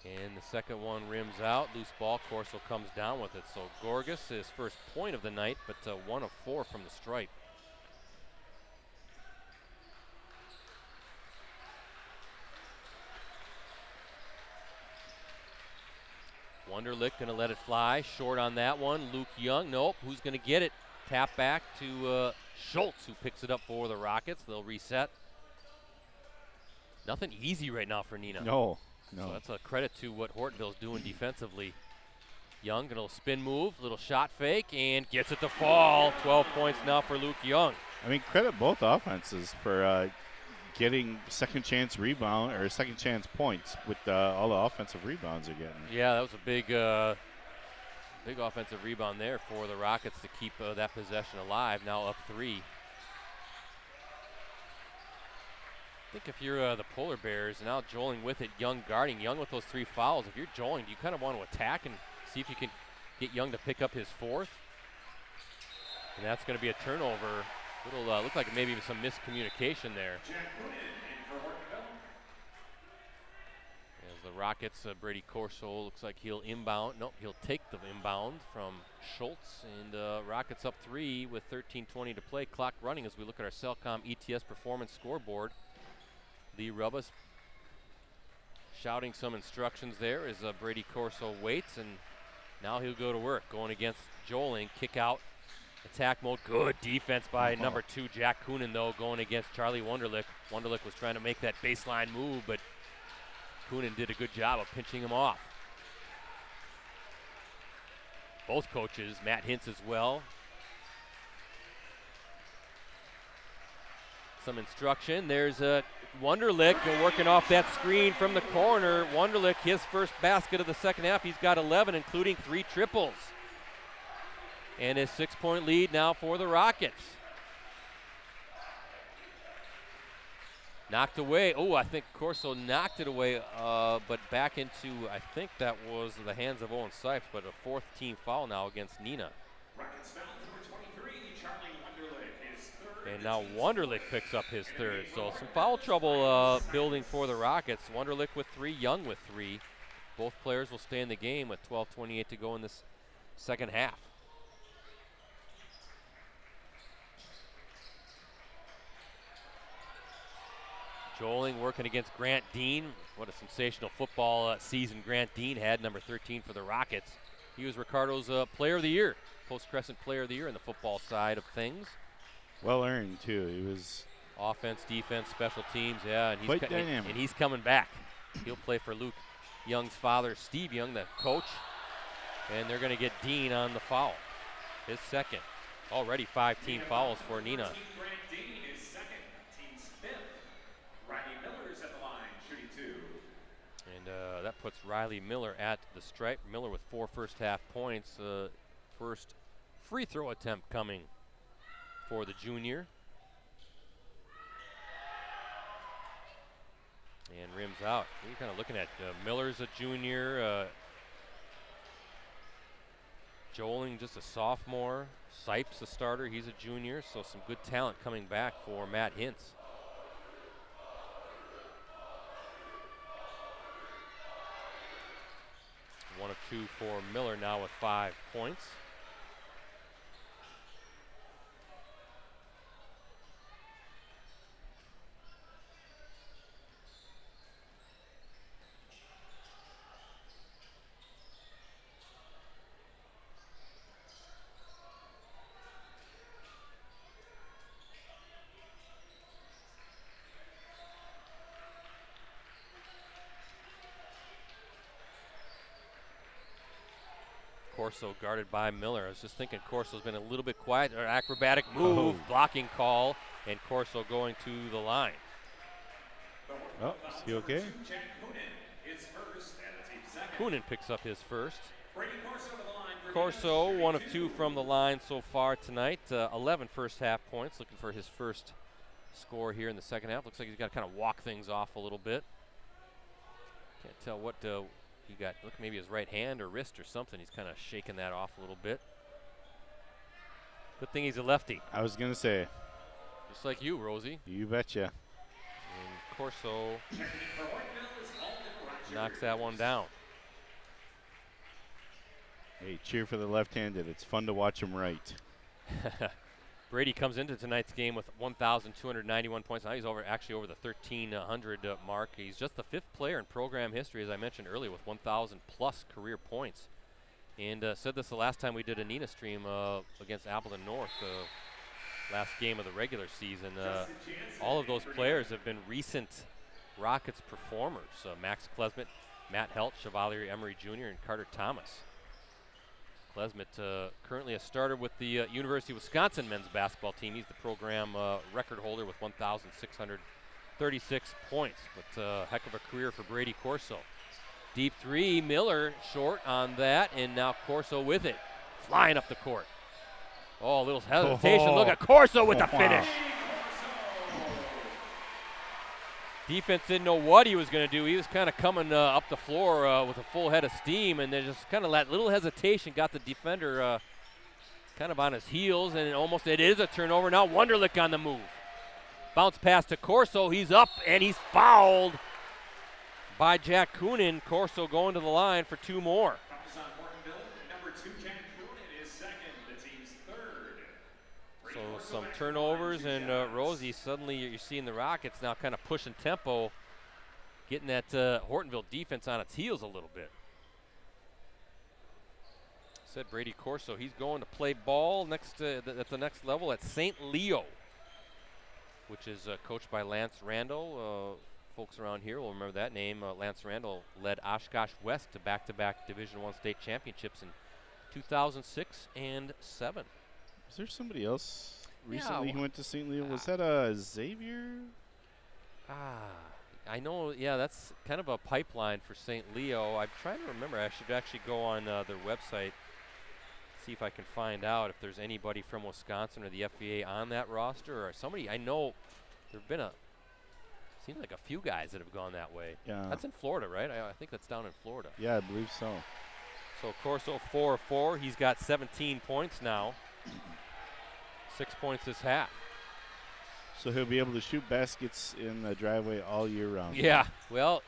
And the second one rims out. Loose ball. Corso comes down with it. So Gorgas, his first point of the night, but 1 of 4 from the stripe. Wunderlich going to let it fly. Short on that one. Luke Young. Nope. Who's going to get it? Tap back to Schultz, who picks it up for the Rockets. They'll reset. Nothing easy right now for Neenah. No. So that's a credit to what Hortonville's doing defensively. Young, a little spin move, little shot fake, and gets it to fall. 12 points now for Luke Young. I mean, credit both offenses for getting second chance rebound or second chance points with all the offensive rebounds they're getting. Yeah, that was a big offensive rebound there for the Rockets to keep that possession alive. Now up 3. I think if you're the Polar Bears, now Joling with it, Young guarding. Young with those 3 fouls. If you're Joling, you kind of want to attack and see if you can get Young to pick up his 4th. And that's going to be a turnover. It'll look like maybe some miscommunication there. As the Rockets, Brady Corso looks like he'll inbound. Nope, he'll take the inbound from Schultz. And Rockets up 3 with 13:20 to play. Clock running as we look at our Cellcom ETS performance scoreboard. Lee Rubbas shouting some instructions there as Brady Corso waits, and now he'll go to work going against Joling. Kick out, attack mode. Good defense by number 2, Jack Coonan, though, going against Charlie Wunderlich. Wunderlich was trying to make that baseline move, but Coonan did a good job of pinching him off. Both coaches, Matt Hintz as well. Some instruction. There's Wunderlich working off that screen from the corner. Wunderlich, his first basket of the second half. He's got 11, including 3 triples. And his 6-point lead now for the Rockets. Knocked away. Oh, I think Corso knocked it away, but back into, I think that was the hands of Owen Sipes, but a 4th team foul now against Neenah. Rockets foul number 23, Charlie Wunderlich, his 3rd. And now Wunderlich picks up his 3rd. So some foul trouble building for the Rockets. Wunderlich with 3, Young with 3. Both players will stay in the game with 12:28 to go in this second half. Joling working against Grant Dean. What a sensational football season Grant Dean had, number 13 for the Rockets. He was Ricardo's Player of the Year, Post Crescent Player of the Year in the football side of things. Well earned, too. He was offense, defense, special teams, yeah. And quite dynamic. And he's coming back. He'll play for Luke Young's father, Steve Young, the coach. And they're going to get Dean on the foul. His second. Already 5 team fouls for Neenah. Grant Dean is second, team's 5th. Riley Miller's at the line, shooting 2. And that puts Riley Miller at the stripe. Miller with 4 first half points. First free throw attempt coming for the junior. And rims out. We're kind of looking at Miller's a junior. Joling just a sophomore. Sipes a starter. He's a junior. So some good talent coming back for Matt Hintz. One of 2 for Miller now with 5 points. Corso guarded by Miller. I was just thinking Corso's been a little bit quiet. Or acrobatic move, blocking call, and Corso going to the line. Oh, is he okay? Coonan picks up his first. Corso, 1 of 2 from the line so far tonight. 11 first half points, looking for his first score here in the second half. Looks like he's got to kind of walk things off a little bit. Can't tell what he got. Look, maybe his right hand or wrist or something. He's kind of shaking that off a little bit. Good thing he's a lefty. I was going to say. Just like you, Rosie. You betcha. And Corso knocks that one down. Hey, cheer for the left-handed. It's fun to watch him right. Brady comes into tonight's game with 1,291 points. Now he's actually over the 1,300 mark. He's just the 5th player in program history, as I mentioned earlier, with 1,000 plus career points. And said this the last time we did a Neenah stream against Appleton North, last game of the regular season. All of those players have been recent Rockets performers. Max Klesmit, Matt Helt, Chevalier Emery Jr., and Carter Thomas. Klesmit currently a starter with the University of Wisconsin men's basketball team. He's the program record holder with 1,636 points. But heck of a career for Brady Corso. Deep three, Miller short on that, and now Corso with it. Flying up the court. Oh, a little hesitation. Look at Corso with the finish. Defense didn't know what he was going to do. He was kind of coming up the floor with a full head of steam, and then just kind of that little hesitation got the defender kind of on his heels, and it is a turnover. Now Wunderlich on the move. Bounce pass to Corso. He's up, and he's fouled by Jack Coonan. Corso going to the line for 2 more. So some turnovers, and Rosie, suddenly you're seeing the Rockets now kind of pushing tempo, getting that Hortonville defense on its heels a little bit. Said Brady Corso, he's going to play ball next at the next level at St. Leo, which is coached by Lance Randall. Folks around here will remember that name. Lance Randall led Oshkosh West to back-to-back Division I state championships in 2006 and 7. Is there somebody else recently Yeah, who went to St. Leo? Was that Xavier? I know, yeah, that's kind of a pipeline for St. Leo. I'm trying to remember. I should actually go on their website, see if I can find out if there's anybody from Wisconsin or the FVA on that roster, or somebody. I know there have been seems like a few guys that have gone that way. Yeah. That's in Florida, right? I think that's down in Florida. Yeah, I believe so. So Corso 4 of 4. He's got 17 points now. 6 points this half. So he'll be able to shoot baskets in the driveway all year round. Yeah, well,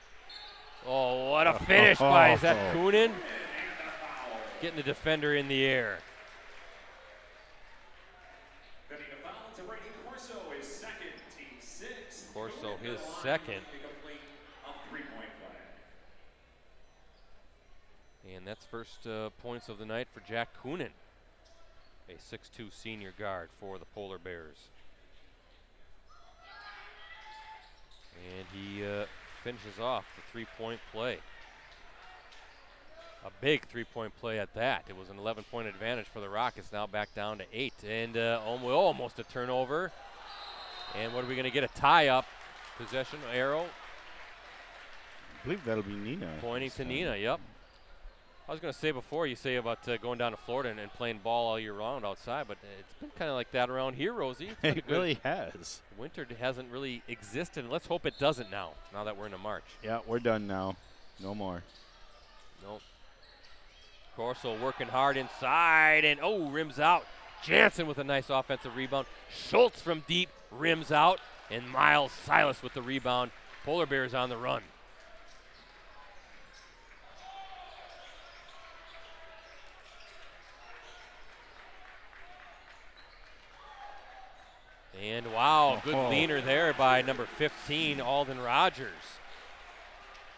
what a finish by, is that Coonan? Getting the defender in the air. Corso his second. And that's first points of the night for Jack Coonan, a 6'2" senior guard for the Polar Bears. And he finishes off the three-point play. A big three-point play at that. It was an 11-point advantage for the Rockets, now back down to 8. And almost a turnover. And what are we going to get? A tie-up. Possession arrow. I believe that'll be Neenah. Pointing to Neenah, yep. I was going to say before, you say about going down to Florida and playing ball all year round outside, but it's been kind of like that around here, Rosie. It really has. Winter hasn't really existed, and let's hope it doesn't now that we're into March. Yeah, we're done now. No more. Nope. Corso working hard inside, and rims out. Jansen with a nice offensive rebound. Schultz from deep rims out, and Miles Silas with the rebound. Polar Bears on the run. And wow, good leaner there by number 15, Alden Rogers.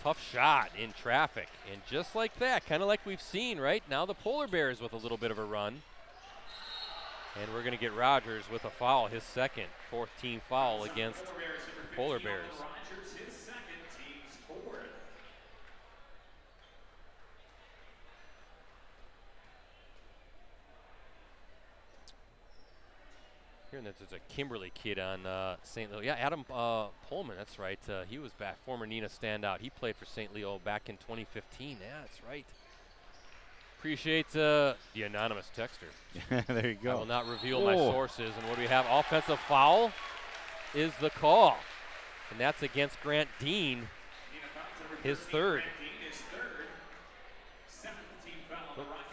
Tough shot in traffic. And just like that, kind of like we've seen, right? Now the Polar Bears with a little bit of a run. And we're going to get Rogers with a foul, his second, 4th team foul against the Polar Bears. And there's a Kimberly kid on St. Leo. Yeah, Adam Pullman, that's right. He was back, former Neenah standout. He played for St. Leo back in 2015. Yeah, that's right. Appreciate the anonymous texter. There you go. I will not reveal my sources. And what do we have? Offensive foul is the call. And that's against Grant Dean, his third.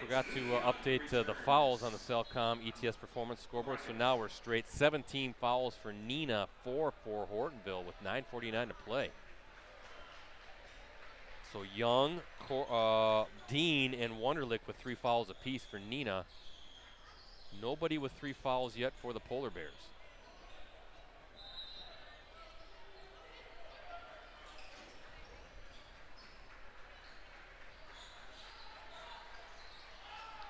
Forgot to update the fouls on the Cellcom ETS Performance scoreboard, so now we're straight. 17 fouls for Neenah, 4 for Hortonville with 9:49 to play. So Young, Dean, and Wunderlich with 3 fouls apiece for Neenah. Nobody with 3 fouls yet for the Polar Bears.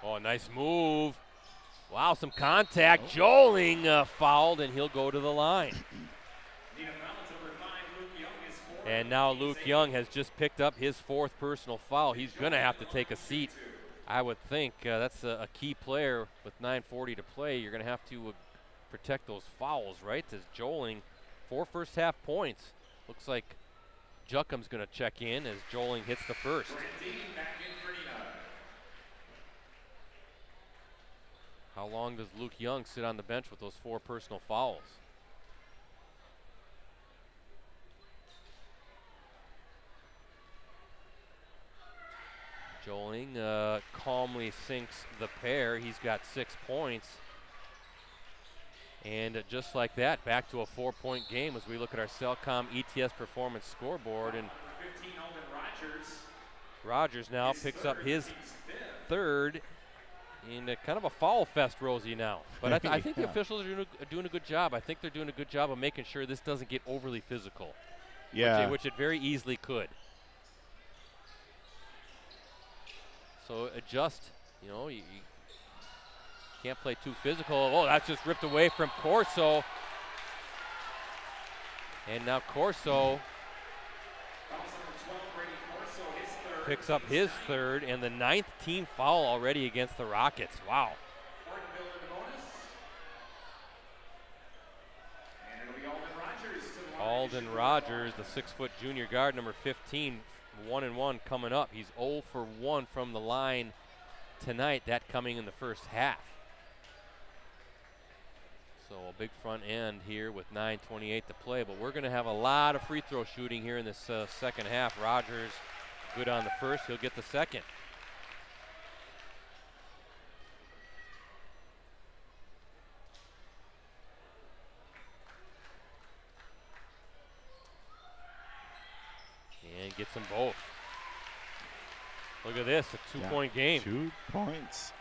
Oh, nice move. Wow, some contact. Joling fouled, and he'll go to the line. And now Luke Young has just picked up his 4th personal foul. He's going to have to take a seat, I would think. That's a key player with 9:40 to play. You're going to have to protect those fouls, right? As Joling, 4 first-half points. Looks like Juckum's going to check in as Joling hits the first. How long does Luke Young sit on the bench with those 4 personal fouls? Joling calmly sinks the pair. He's got 6 points. And just like that, back to a 4-point game as we look at our Cellcom ETS Performance scoreboard. And Rogers now picks up his 3rd. In kind of a foul fest, Rosie, now. But I think the officials are doing a good job. I think they're doing a good job of making sure this doesn't get overly physical. Yeah. Which it very easily could. So adjust. You know, you can't play too physical. Oh, that's just ripped away from Corso. And now Corso picks up his 3rd and the 9th team foul already against the Rockets. Wow. Alden Rogers, the 6-foot junior guard, number 15, 1-1 coming up. He's 0 for 1 from the line tonight, that coming in the first half. So a big front end here with 9:28 to play, but we're going to have a lot of free throw shooting here in this second half. Rogers good on the first, he'll get the second. And gets them both. Look at this, a 2-point game. 2 points.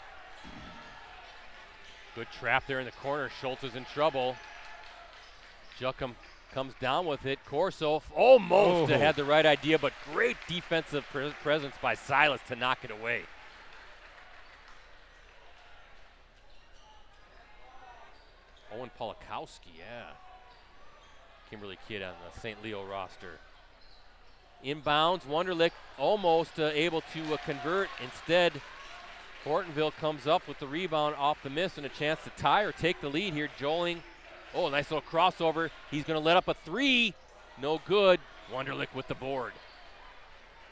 Good trap there in the corner. Schultz is in trouble. Juckum comes down with it. Corso almost had the right idea, but great defensive presence by Silas to knock it away. Owen Polakowski, yeah. Kimberly kid on the St. Leo roster. Inbounds, Wunderlich almost able to convert. Instead, Hortonville comes up with the rebound off the miss and a chance to tie or take the lead here. Joling, nice little crossover. He's going to let up a 3. No good. Wunderlich with the board.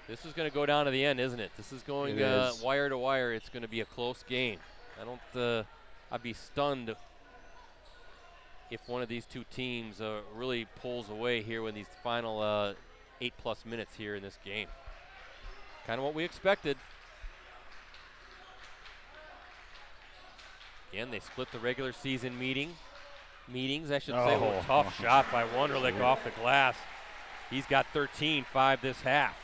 This is going to go down to the end, isn't it? This is going wire to wire. It's going to be a close game. I'd be stunned if one of these two teams really pulls away here in these final 8+ minutes here in this game. Kind of what we expected. Again, they split the regular season meetings, I should say. Oh, tough shot by Wunderlich off the glass. He's got 13-5 this half.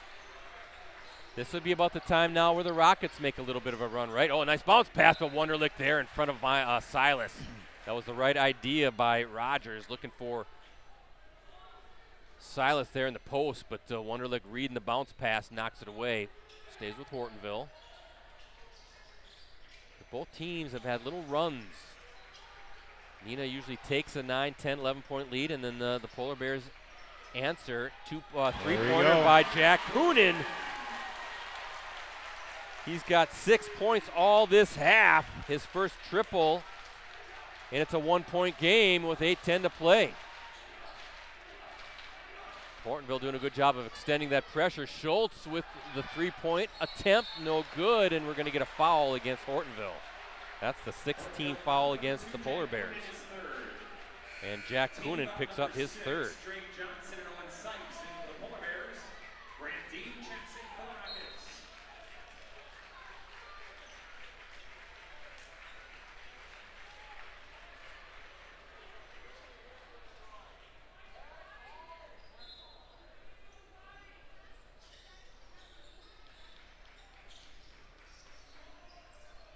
This would be about the time now where the Rockets make a little bit of a run, right? Oh, a nice bounce pass by Wunderlich there in front of Silas. That was the right idea by Rogers, looking for Silas there in the post, but Wunderlich reading the bounce pass, knocks it away. Stays with Hortonville. Both teams have had little runs. Neenah usually takes a 9, 10, 11-point lead, and then the Polar Bears answer. Three-pointer by Jack Coonan. He's got 6 points all this half. His first triple And it's a 1-point game with 8:10 to play. Hortonville doing a good job of extending that pressure. Schultz with the 3-point attempt, no good, and we're going to get a foul against Hortonville. That's the 16th foul against the Polar Bears. And Jack Coonan picks up his third.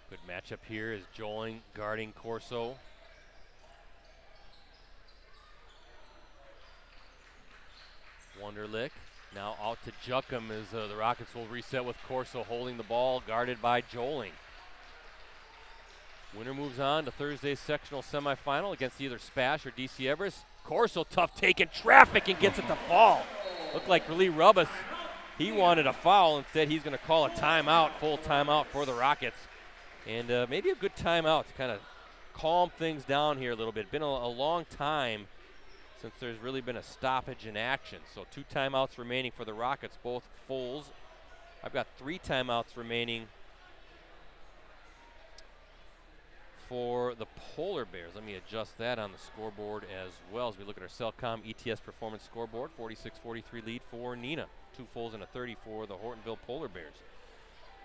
Good matchup here is Joling guarding Corso. Wunderlich now out to Juckham as the Rockets will reset with Corso holding the ball, guarded by Joling. Winner moves on to Thursday's sectional semifinal against either Spash or DC Everest. Corso tough taking traffic and gets it to fall. Looked like Lee Rubbis, he wanted a foul. Instead, he's going to call a timeout, full timeout for the Rockets. And maybe a good timeout to kind of calm things down here a little bit. Been a long time since there's really been a stoppage in action. So 2 timeouts remaining for the Rockets, both fulls. I've got 3 timeouts remaining for the Polar Bears. Let me adjust that on the scoreboard as well as we look at our Cellcom ETS performance scoreboard. 46-43 lead for Neenah. 2 fulls and a 30 for the Hortonville Polar Bears.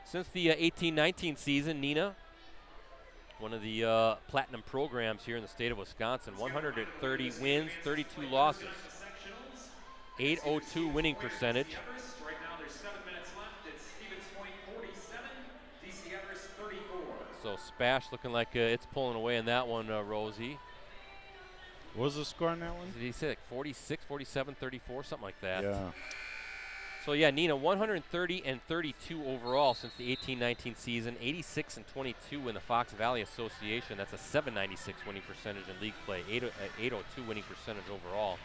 Since the 18-19 season, Neenah, one of the platinum programs here in the state of Wisconsin, 130 wins, 32 losses, 802 winning percentage. Right now there's 7 minutes left. It's Stevens Point 47, DC Everest 34. So Spash looking like it's pulling away in that one, Rosie. What was the score on that one? Did he say like 46, 47, 34, something like that? Yeah. So yeah, Neenah 130 and 32 overall since the 18-19 season, 86 and 22 in the Fox Valley Association. That's a 796 winning percentage in league play, 802 winning percentage overall.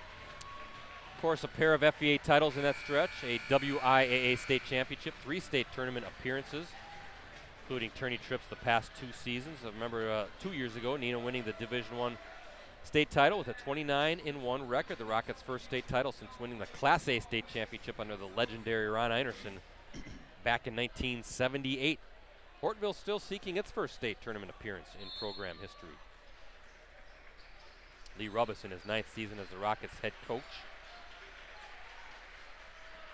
Of course, a pair of FVA titles in that stretch, a WIAA state championship, 3 state tournament appearances, including tourney trips the past 2 seasons. I remember 2 years ago, Neenah winning the Division I state title with a 29-1 record, the Rockets' first state title since winning the Class A state championship under the legendary Ron Einerson back in 1978. Hortonville still seeking its first state tournament appearance in program history. Lee Rubbis in his 9th season as the Rockets head coach.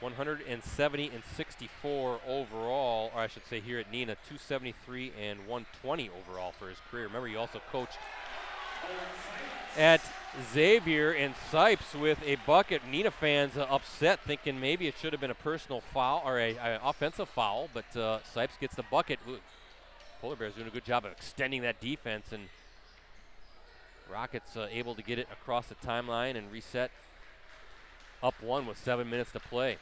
170 and 64 overall, or I should say here at Neenah, 273 and 120 overall for his career. Remember, he also coached at Xavier and Sipes with a bucket. Neenah fans upset, thinking maybe it should have been a personal foul or a offensive foul, but Sipes gets the bucket. Ooh, Polar Bears doing a good job of extending that defense, and Rockets able to get it across the timeline and reset up 1 with 7 minutes to play.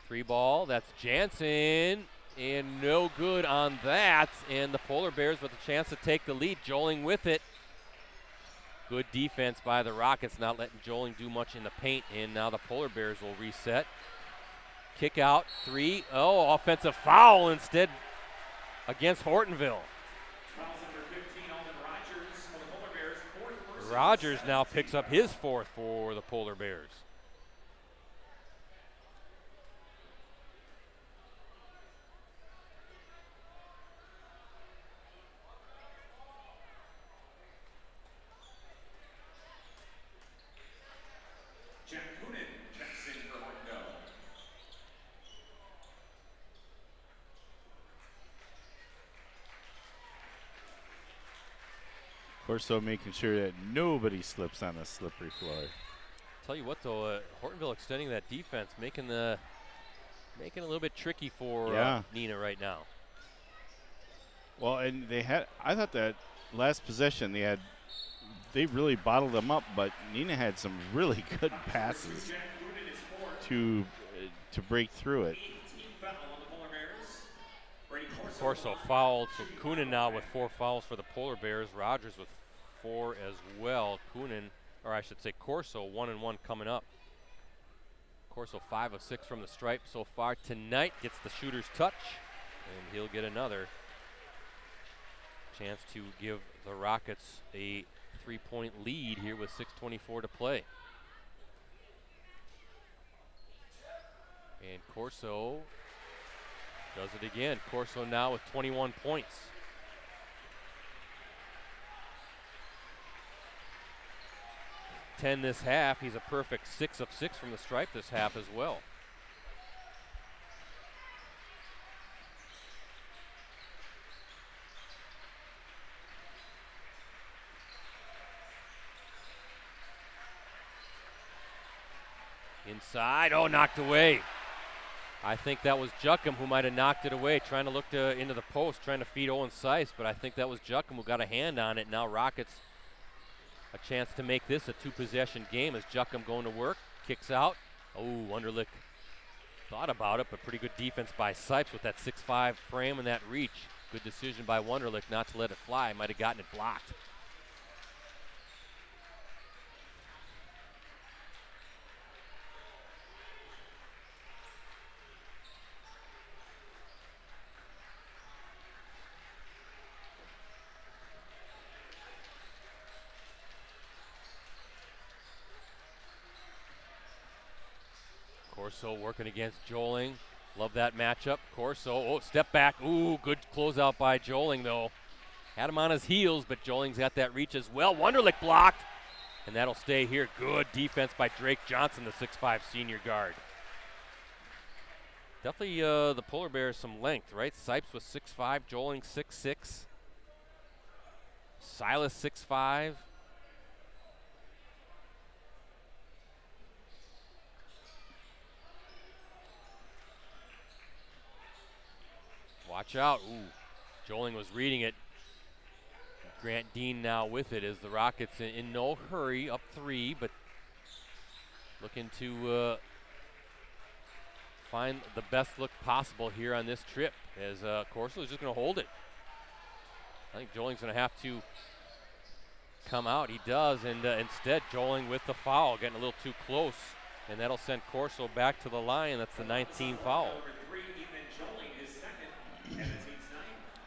Free ball, that's Jansen, and no good on that. And the Polar Bears with a chance to take the lead. Joling with it. Good defense by the Rockets, not letting Joling do much in the paint. And now the Polar Bears will reset. Kick out, 3. Oh, offensive foul instead against Hortonville. Rogers now picks up his 4th for the Polar Bears. Corso making sure that nobody slips on the slippery floor. Tell you what, though, Hortonville extending that defense, making it a little bit tricky for Neenah right now. Well, and I thought that last possession they really bottled them up, but Neenah had some really good passes to break through it. Corso fouled, so Coonan now with 4 fouls for the Polar Bears. Rogers with 4 as well. Coonan, or I should say Corso, 1-1 coming up. Corso 5 of 6 from the stripe so far tonight. Gets the shooter's touch, and he'll get another chance to give the Rockets a 3-point lead here with 6:24 to play. And Corso does it again. Corso now with 21 points. Ten this half. He's a perfect 6 of 6 from the stripe this half as well. Inside, oh, knocked away. I think that was Juckham who might have knocked it away, trying to look into the post, trying to feed Owen Seiss, but I think that was Juckham who got a hand on it. Now Rockets a chance to make this a 2-possession game as Juckham going to work, kicks out. Oh, Wunderlich thought about it, but pretty good defense by Sipes with that 6'5" frame and that reach. Good decision by Wunderlich not to let it fly. Might have gotten it blocked. Corso working against Joling. Love that matchup. Corso, oh, step back. Ooh, good closeout by Joling, though. Had him on his heels, but Joling's got that reach as well. Wunderlich blocked, and that'll stay here. Good defense by Drake Johnson, the 6'5" senior guard. Definitely the Polar Bears some length, right? Sipes was 6'5", Joling 6'6". Silas 6'5". Watch out. Ooh, Joling was reading it. Grant Dean now with it as the Rockets in no hurry, up 3, but looking to find the best look possible here on this trip as Corso is just going to hold it. I think Joling's going to have to come out. He does, and instead Joling with the foul, getting a little too close, and that'll send Corso back to the line. That's the 19th foul.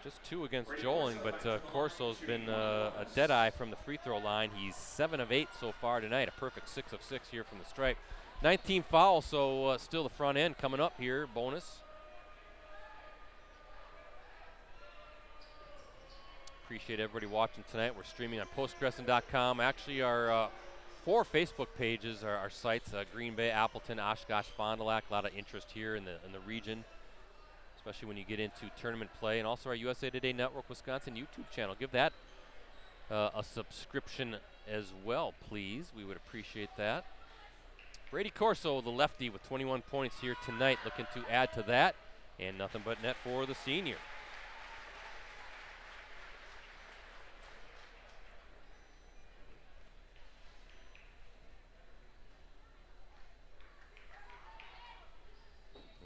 Just 2 against Joling, but Corso's been a dead eye from the free throw line. He's 7 of 8 so far tonight, a perfect 6 of 6 here from the stripe. 19 foul, so still the front end coming up here, bonus. Appreciate everybody watching tonight. We're streaming on postcrescent.com. Actually, our 4 Facebook pages are our sites, Green Bay, Appleton, Oshkosh, Fond du Lac. A lot of interest here in the region, especially when you get into tournament play, and also our USA Today Network Wisconsin YouTube channel. Give that a subscription as well, please. We would appreciate that. Brady Corso, the lefty, with 21 points here tonight, looking to add to that, and nothing but net for the senior.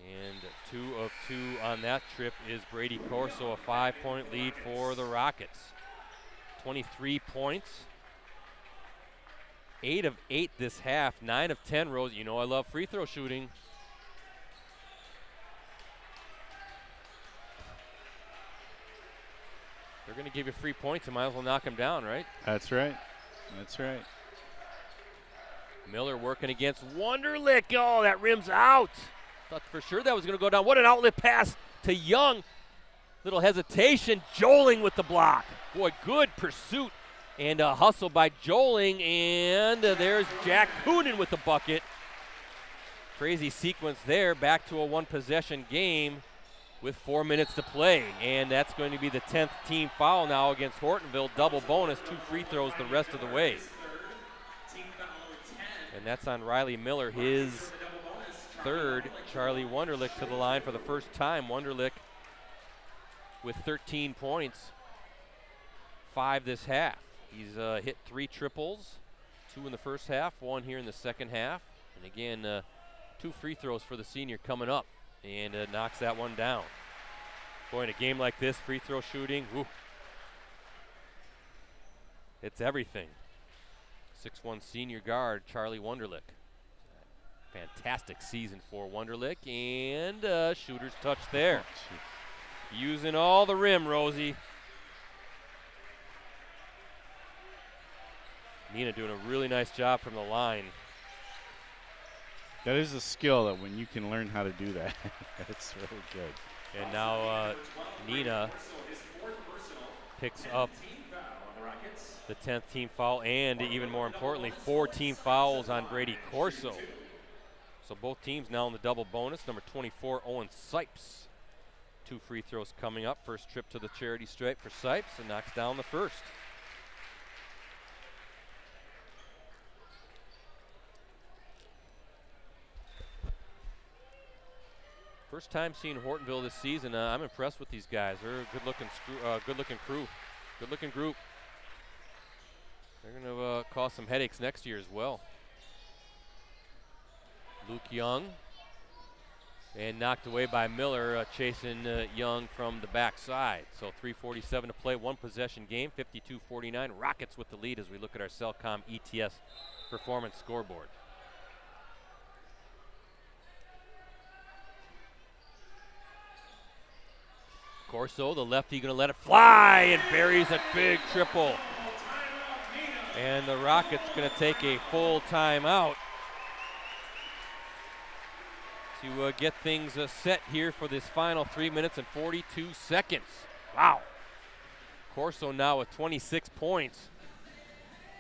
And 2 of 2 on that trip is Brady Corso, a 5-point lead for the Rockets. 23 points. 8 of 8 this half, 9 of 10 Rose. You know I love free throw shooting. They're going to give you free points, you might as well knock them down, right? That's right. That's right. Miller working against Wunderlich. Oh, that rim's out. Thought for sure that was going to go down. What an outlet pass to Young. Little hesitation. Joling with the block. Boy, good pursuit and a hustle by Joling. And there's Jack Coonan with the bucket. Crazy sequence there. Back to a 1-possession game with 4 minutes to play. And that's going to be the 10th team foul now against Hortonville. Double bonus, 2 free throws the rest of the way. And that's on Riley Miller, his 3rd. Charlie Wunderlich to the line for the first time. Wunderlich with 13 points, 5 this half. He's hit 3 triples, 2 in the first half, 1 here in the second half. And again, 2 free throws for the senior coming up, and knocks that one down. Boy, in a game like this, free throw shooting, woo, it's everything. 6'1" senior guard, Charlie Wunderlich. Fantastic season for Wunderlich, and shooter's touch there. Using all the rim, Rosie. Neenah doing a really nice job from the line. That is a skill that when you can learn how to do that, that's really good. And now Neenah picks up the 10th team foul, and even more importantly, 4 team fouls on Brady Corso. So both teams now in the double bonus. Number 24, Owen Sipes. 2 free throws coming up. First trip to the charity stripe for Sipes, and knocks down the first. First time seeing Hortonville this season. I'm impressed with these guys. They're a good-looking crew, good-looking group. They're going to cause some headaches next year as well. Luke Young, and knocked away by Miller, chasing Young from the backside. So 3:47 to play, 1 possession game, 52-49. Rockets with the lead as we look at our Cellcom ETS performance scoreboard. Corso, the lefty, going to let it fly and buries a big triple. And the Rockets going to take a full timeout to get things set here for this final 3 minutes and 42 seconds. Wow. Corso now with 26 points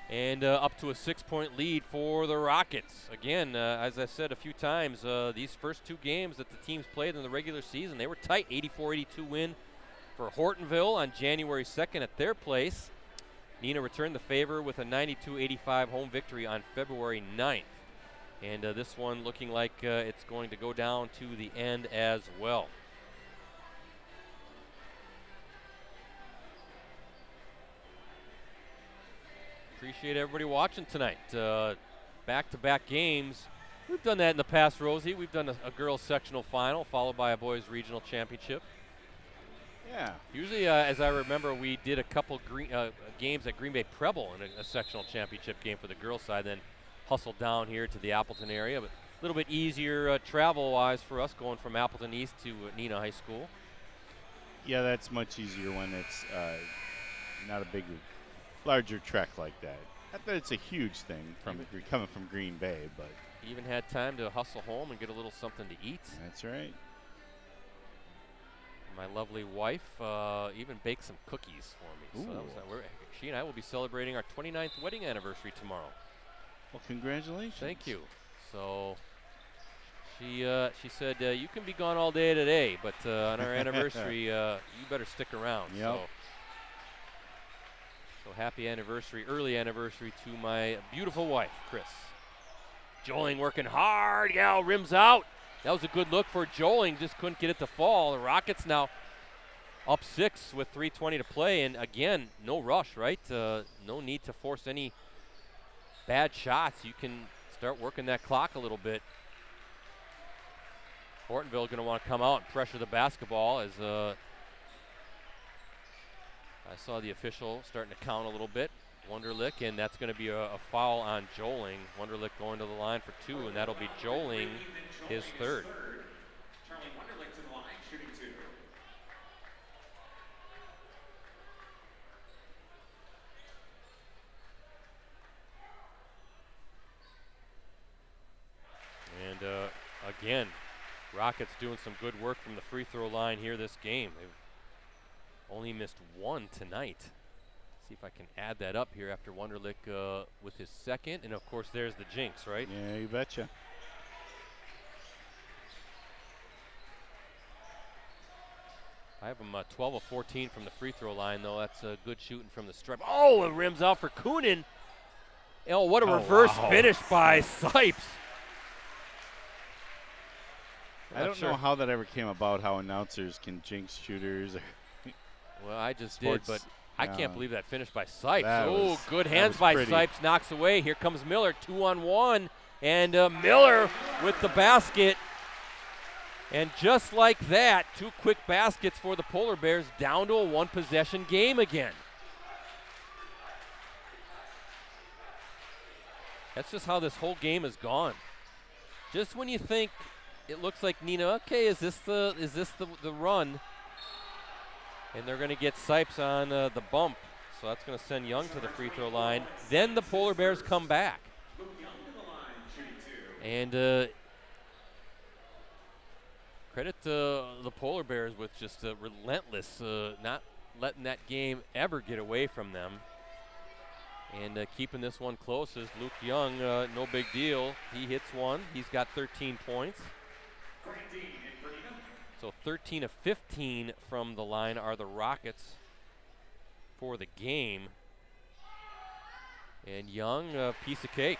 and up to a 6-point lead for the Rockets. Again, as I said a few times, these first 2 games that the teams played in the regular season, they were tight. 84-82 win for Hortonville on January 2nd at their place. Neenah returned the favor with a 92-85 home victory on February 9th. And this one looking like it's going to go down to the end as well. Appreciate everybody watching tonight. Back-to-back games. We've done that in the past, Rosie. We've done a girls sectional final followed by a boys regional championship. Yeah. Usually, as I remember, we did a couple games at Green Bay Preble in a sectional championship game for the girls side, then hustled down here to the Appleton area. But a little bit easier travel-wise for us going from Appleton East to Neenah High School. Yeah, that's much easier when it's not a big, larger trek like that. Not that it's a huge thing from coming from Green Bay, but even had time to hustle home and get a little something to eat. That's right. My lovely wife even baked some cookies for me. Ooh. So she and I will be celebrating our 29th wedding anniversary tomorrow. Well, congratulations. Thank you. So she said, you can be gone all day today, but on our anniversary, you better stick around. Yep. So happy anniversary, early anniversary to my beautiful wife, Chris. Joling working hard. Yeah, rims out. That was a good look for Joling, just couldn't get it to fall. The Rockets now up 6 with 3:20 to play, and again, no rush, right? No need to force any bad shots. You can start working that clock a little bit. Hortonville going to want to come out and pressure the basketball as I saw the official starting to count a little bit. Wunderlich, and that's going to be a foul on Joling. Wunderlich going to the line for 2, and that'll be Joling, his third. Charlie Wunderlich to the line, shooting 2. And again, Rockets doing some good work from the free throw line here this game. They've only missed 1 tonight. See if I can add that up here after Wunderlich with his second. And, of course, there's the jinx, right? Yeah, you betcha. I have him 12 of 14 from the free throw line, though. That's good shooting from the stripe. Oh, it rims out for Kunin. Oh, what a reverse finish by Sipes. I don't know how that ever came about, how announcers can jinx shooters. Well, I just did, but I can't believe that finish by Sipes. Oh, good hands by Sipes, knocks away. Here comes Miller, 2-on-1, and Miller with the basket. And just like that, 2 quick baskets for the Polar Bears, down to a 1-possession game again. That's just how this whole game has gone. just when you think it looks like Neenah, okay, is this the run? And they're going to get Sipes on the bump. So that's going to send Young to the free throw line. Then the Polar Bears come back. And credit to the Polar Bears with just relentless, not letting that game ever get away from them. And keeping this one close is Luke Young, no big deal. He hits one. He's got 13 points. So 13 of 15 from the line are the Rockets for the game. And Young, a piece of cake.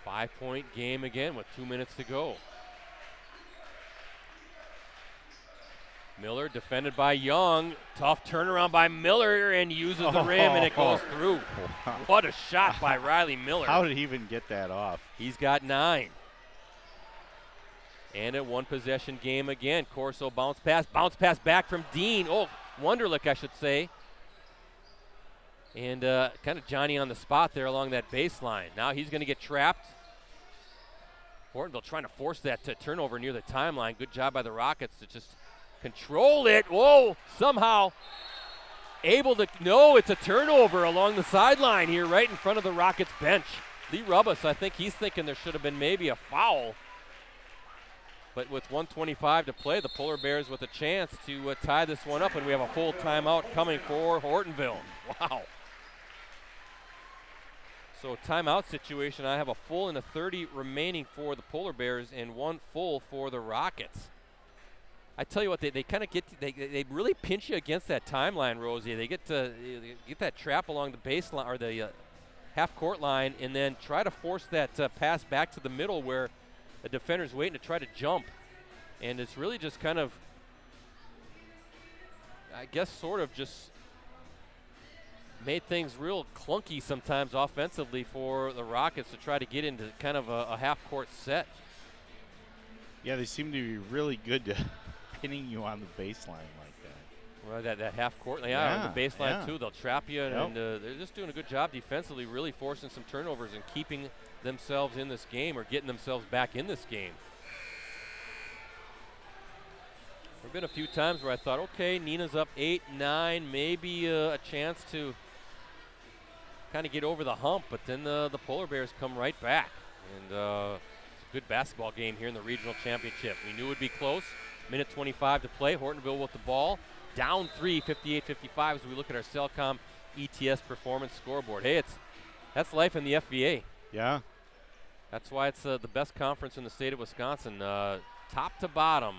Five-point game again with 2 minutes to go. Miller defended by Young. Tough turnaround by Miller and uses the rim and it goes through. Wow. What a shot by Riley Miller. How did he even get that off? He's got 9. And a one possession game again. Corso bounce pass back from Dean. Oh, Wunderlich, I should say. And kind of Johnny on the spot there along that baseline. Now he's going to get trapped. Hortonville trying to force that turnover near the timeline. Good job by the Rockets to just control it. Whoa, somehow able to, no, it's a turnover along the sideline here right in front of the Rockets bench. Lee Rubbus, I think he's thinking there should have been maybe a foul. But with 1:25 to play, the Polar Bears with a chance to tie this one up, and we have a full timeout coming for Hortonville. Wow. So timeout situation, I have a full and a 30 remaining for the Polar Bears and one full for the Rockets. I tell you what, they kind of get, they really pinch you against that timeline, Rosie. They get that trap along the baseline or the half-court line and then try to force that pass back to the middle where the defender's waiting to try to jump. And it's really just kind of, I guess, sort of just made things real clunky sometimes offensively for the Rockets to try to get into kind of a half-court set. Yeah, they seem to be really good to pinning you on the baseline like that. Well, that half-court, on the baseline too. They'll trap you, and they're just doing a good job defensively, really forcing some turnovers and keeping themselves in this game or getting themselves back in this game. There have been a few times where I thought, okay, Neenah's up 8-9, maybe a chance to kind of get over the hump, but then the Polar Bears come right back. And it's a good basketball game here in the regional championship. We knew it would be close. Minute 25 to play. Hortonville with the ball. Down 3, 58-55 as we look at our Cellcom ETS performance scoreboard. Hey, that's life in the FVA. Yeah. That's why it's the best conference in the state of Wisconsin. Top to bottom,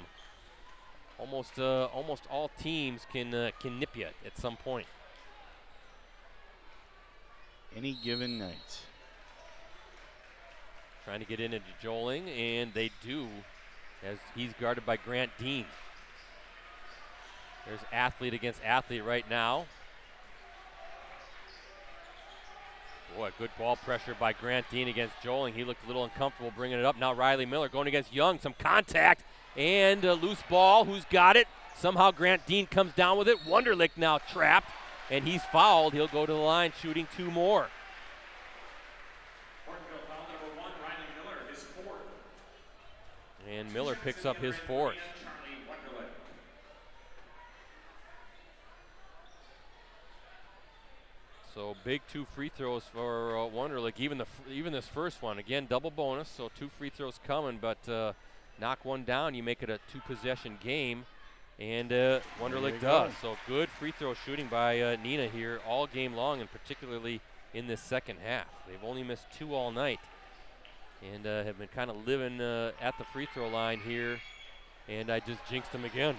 almost all teams can nip you at some point. Any given night. Trying to get into Joling, and they do, as he's guarded by Grant Dean. There's athlete against athlete right now. Boy, good ball pressure by Grant Dean against Joling. He looked a little uncomfortable bringing it up. Now Riley Miller going against Young. Some contact and a loose ball. Who's got it? Somehow Grant Dean comes down with it. Wunderlich now trapped, and he's fouled. He'll go to the line shooting 2 more. And Miller picks up his 4th. So big 2 free throws for Wunderlich. Even this first one, again, double bonus, so 2 free throws coming, but knock one down, you make it a 2-possession game, and Wunderlich does. So good free throw shooting by Neenah here all game long, and particularly in this second half. They've only missed 2 all night, and have been kind of living at the free throw line here, and I just jinxed them again.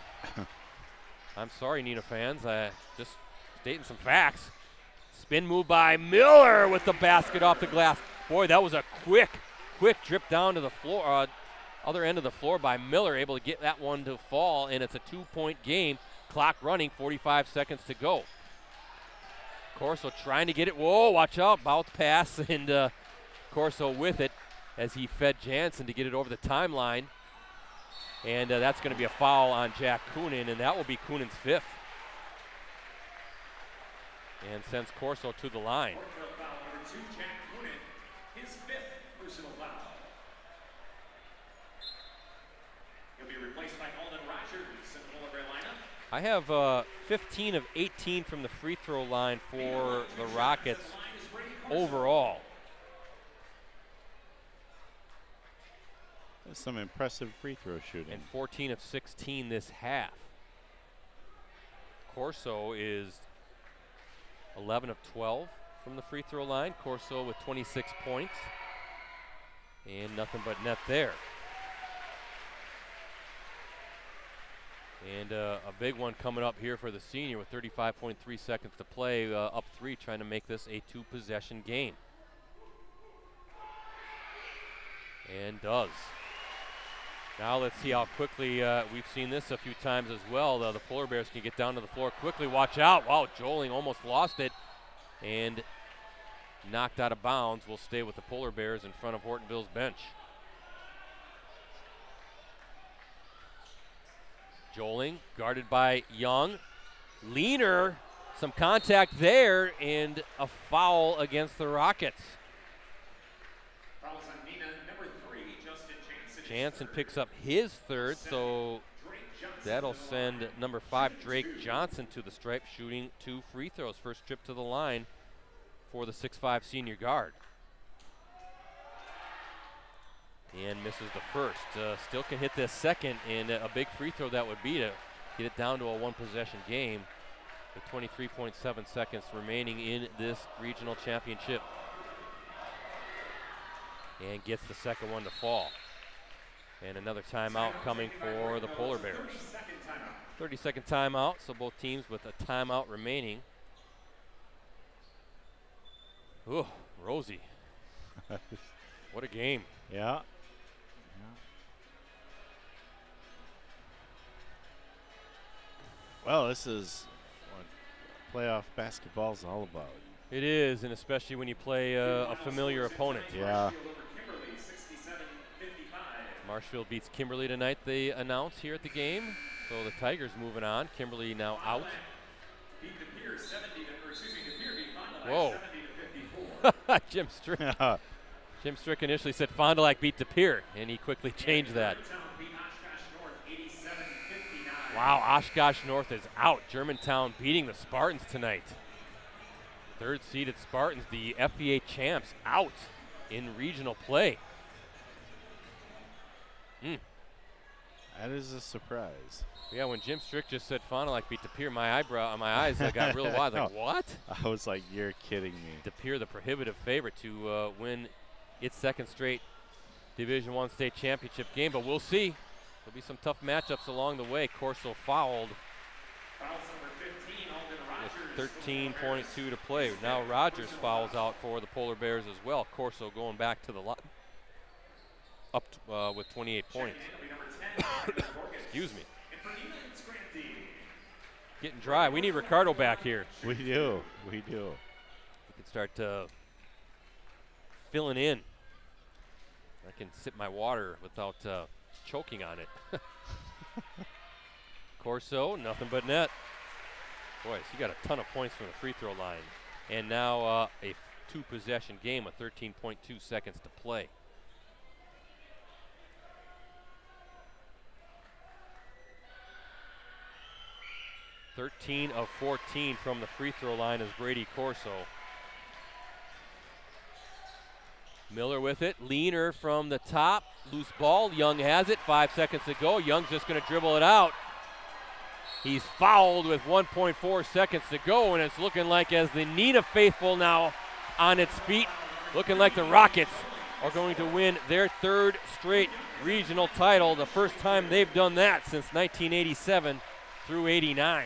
I'm sorry, Neenah fans. I just stating some facts. Spin move by Miller with the basket off the glass. Boy, that was a quick drip down to the floor, other end of the floor by Miller, able to get that one to fall, and it's a 2-point game. Clock running, 45 seconds to go. Corso trying to get it. Whoa, watch out, bounce pass, and Corso with it as he fed Jansen to get it over the timeline. And that's going to be a foul on Jack Coonan, and that will be Coonan's 5th. And sends Corso to the line. 2, Jack Noonan, his 5th personal foul. He'll be replaced by Alden Rogers in the Polar Bear lineup. I have 15 of 18 from the free throw line for the Rockets overall. That's some impressive free throw shooting. And 14 of 16 this half. Corso is 11 of 12 from the free throw line. Corso with 26 points. And nothing but net there. And a big one coming up here for the senior with 35.3 seconds to play, up 3, trying to make this a 2-possession game. And does. Now let's see how quickly, we've seen this a few times as well. The Polar Bears can get down to the floor quickly. Watch out. Wow, Joling almost lost it. And knocked out of bounds. Will stay with the Polar Bears in front of Hortonville's bench. Joling guarded by Young. Leaner, some contact there, and a foul against the Rockets. Fouls on Neenah, number 3, Justin Jansen. Jansen picks up his 3rd, so that'll send number 5, Drake Johnson, to the stripe, shooting 2 free throws. First trip to the line for the 6'5" senior guard. And misses the first. Still can hit this second, and a big free throw that would be to get it down to a 1-possession game with 23.7 seconds remaining in this regional championship. And gets the second one to fall. And another timeout coming for the Polar Bears. 30-second timeout, so both teams with a timeout remaining. Ooh, Rosie. What a game. Yeah. Well, this is what playoff basketball is all about. It is, and especially when you play a familiar opponent. Yeah. Marshfield beats Kimberly tonight, they announce here at the game. So the Tigers moving on. Kimberly now out. Whoa. Jim Strick. Jim Strick initially said Fond du Lac beat De Pere, and he quickly changed that. Wow, Oshkosh North is out. Germantown beating the Spartans tonight. 3rd seeded Spartans, the FBA champs, out in regional play. That is a surprise. Yeah, when Jim Strick just said Fond du Lac beat De Pere, my eyes got real wide. Like, what? I was like, you're kidding me. De Pere, the prohibitive favorite to win its 2nd straight Division I state championship game, but we'll see. There'll be some tough matchups along the way. Corso fouled with 13.2 to play. Now Rogers fouls out for the Polar Bears as well. Corso going back to the line up with 28 points. Excuse me. Getting dry. We need Ricardo back here. We do. We do. We can start filling in. I can sip my water without choking on it. Corso, nothing but net. Boy, he got a ton of points from the free throw line. And now a 2-possession game with 13.2 seconds to play. (13 of 14 from the free throw line is Brady Corso. Miller with it. Leaner from the top. Loose ball. Young has it. 5 seconds to go. Young's just going to dribble it out. He's fouled with 1.4 seconds to go, and it's looking like, as the Neenah faithful now on its feet, looking like the Rockets are going to win their 3rd straight regional title, the first time they've done that since 1987 through 89.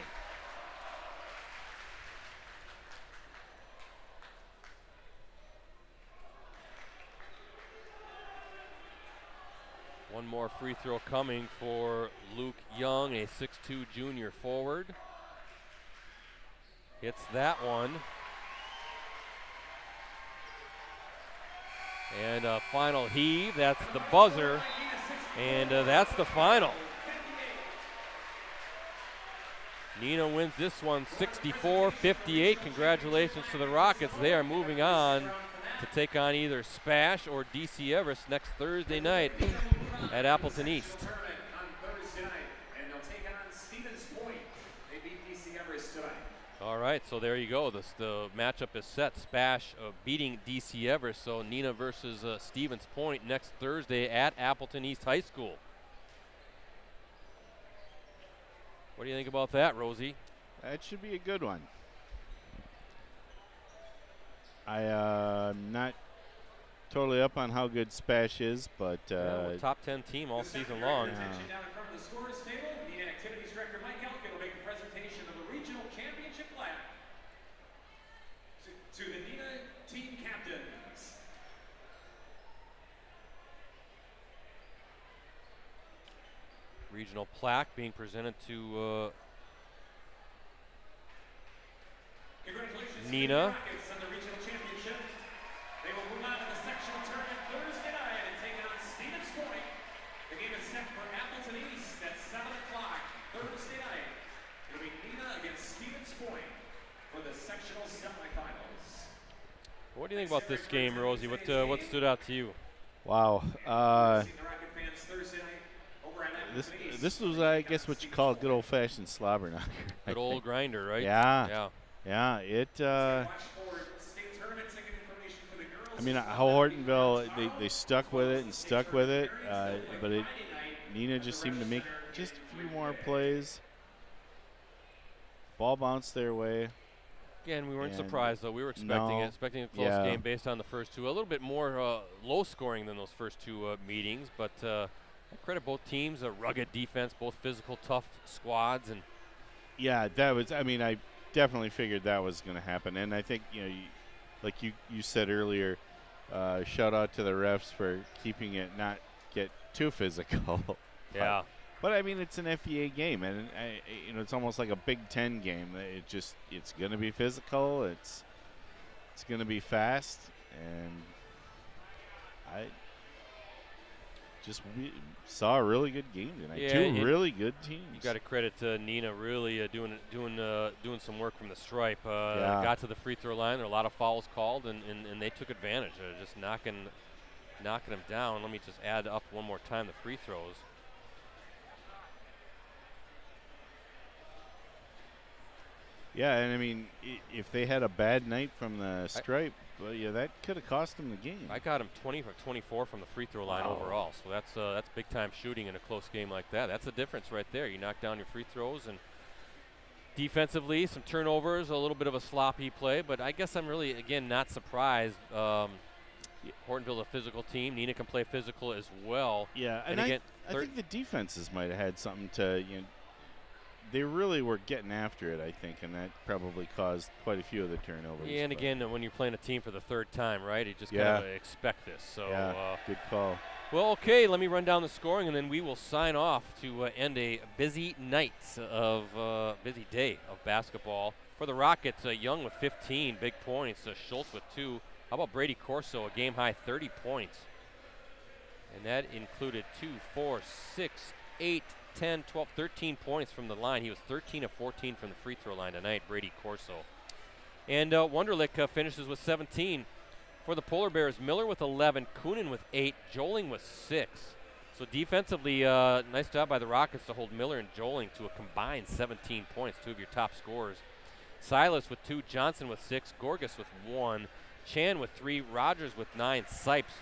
One more free throw coming for Luke Young, a 6'2" junior forward. Hits that one. And a final heave, that's the buzzer, and that's the final. Neenah wins this one 64-58. Congratulations to the Rockets. They are moving on to take on either Spash or DC Everest next Thursday night at Appleton East. All right, so there you go. The matchup is set. Spash beating DC Everest. So Neenah versus Stevens Point next Thursday at Appleton East High School. What do you think about that, Rosie? That should be a good one. I'm not totally up on how good Spash is, but well, top 10 team all season long. Attention down in front of the scores table. The activities director Mike Elkin will make the presentation of the regional championship plaque to the Neenah team captains. Regional plaque being presented to Congratulations Neenah. to the Rockets on the regional championship. They will move on to the sectional tournament Thursday night and take on Stevens Point. The game is set for Appleton East at 7 o'clock Thursday night. It'll be Neenah against Stevens Point for the sectional semifinals. What do you think about this game, Rosie? What stood out to you? wow. See the Rocket fans Thursday night over at This Appleton East. this was, I guess, what you call a good old-fashioned slobber knocker. I Good old think. grinder, right? Yeah. Yeah. It. Watch for state tournament ticket information for the girls. I mean, how Hortonville they stuck with it and stuck with it, but Neenah just seemed to make just a few more plays. Ball bounced their way. Again, we weren't And surprised, though. We were no, expecting a close yeah. game based on the first two. A little bit more low scoring than those first two meetings, but I credit both teams. A rugged defense, both physical, tough squads, and Yeah, that was. I mean, I definitely figured that was going to happen, and I think like you said earlier, shout out to the refs for keeping it not get too physical. yeah. But I mean, it's an FEA game, and it's almost like a Big Ten game. It's going to be physical. It's going to be fast, and I just saw a really good game tonight. Yeah, Two really good teams. You got to credit Neenah really doing some work from the stripe. Yeah. Got to the free throw line. There were a lot of fouls called, and they took advantage. Just knocking them down. Let me just add up one more time the free throws. Yeah, and I mean, if they had a bad night from the stripe, well, yeah, that could have cost them the game. I got him 20 for 24 from the free throw line overall, so that's big time shooting in a close game like that. That's a difference right there. You knock down your free throws, and defensively, some turnovers, a little bit of a sloppy play, but I guess I'm really, again, not surprised. Hortonville's a physical team. Neenah can play physical as well. Yeah, and I again, think the defenses might have had something to, they really were getting after it, I think, and that probably caused quite a few of the turnovers. Yeah, and again, when you're playing a team for the third time, right, you just kind of expect this. So, yeah, good call. Well, okay, let me run down the scoring, and then we will sign off to end a busy night of busy day of basketball. For the Rockets, Young with 15 big points, Schultz with 2. How about Brady Corso, a game-high 30 points? And that included 2, 4, 6, 8, 10, 12, 13 points from the line. He was 13 of 14 from the free throw line tonight, Brady Corso. And Wunderlich finishes with 17. For the Polar Bears, Miller with 11, Coonan with 8, Joling with 6. So defensively, nice job by the Rockets to hold Miller and Joling to a combined 17 points, two of your top scorers. Silas with 2, Johnson with 6, Gorgas with 1, Chan with 3, Rogers with 9, Sipes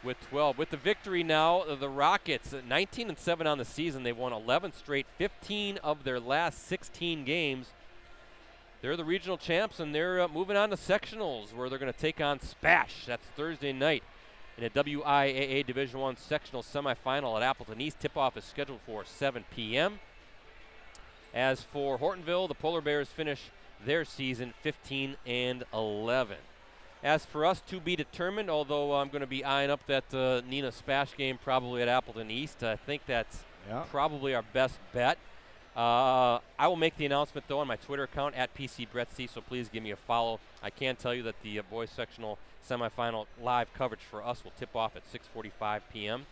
with 12. With the victory now, the Rockets, 19-7 on the season. They've won 11 straight, 15 of their last 16 games. They're the regional champs, and they're moving on to sectionals, where they're going to take on Spash. That's Thursday night in a WIAA Division I sectional semifinal at Appleton East. Tip-off is scheduled for 7 p.m. As for Hortonville, the Polar Bears finish their season 15-11. As for us, to be determined, although I'm going to be eyeing up that Neenah Spash game probably at Appleton East. I think that's probably our best bet. I will make the announcement, though, on my Twitter account, at PCBrettC, so please give me a follow. I can tell you that the boys sectional semifinal live coverage for us will tip off at 6:45 p.m.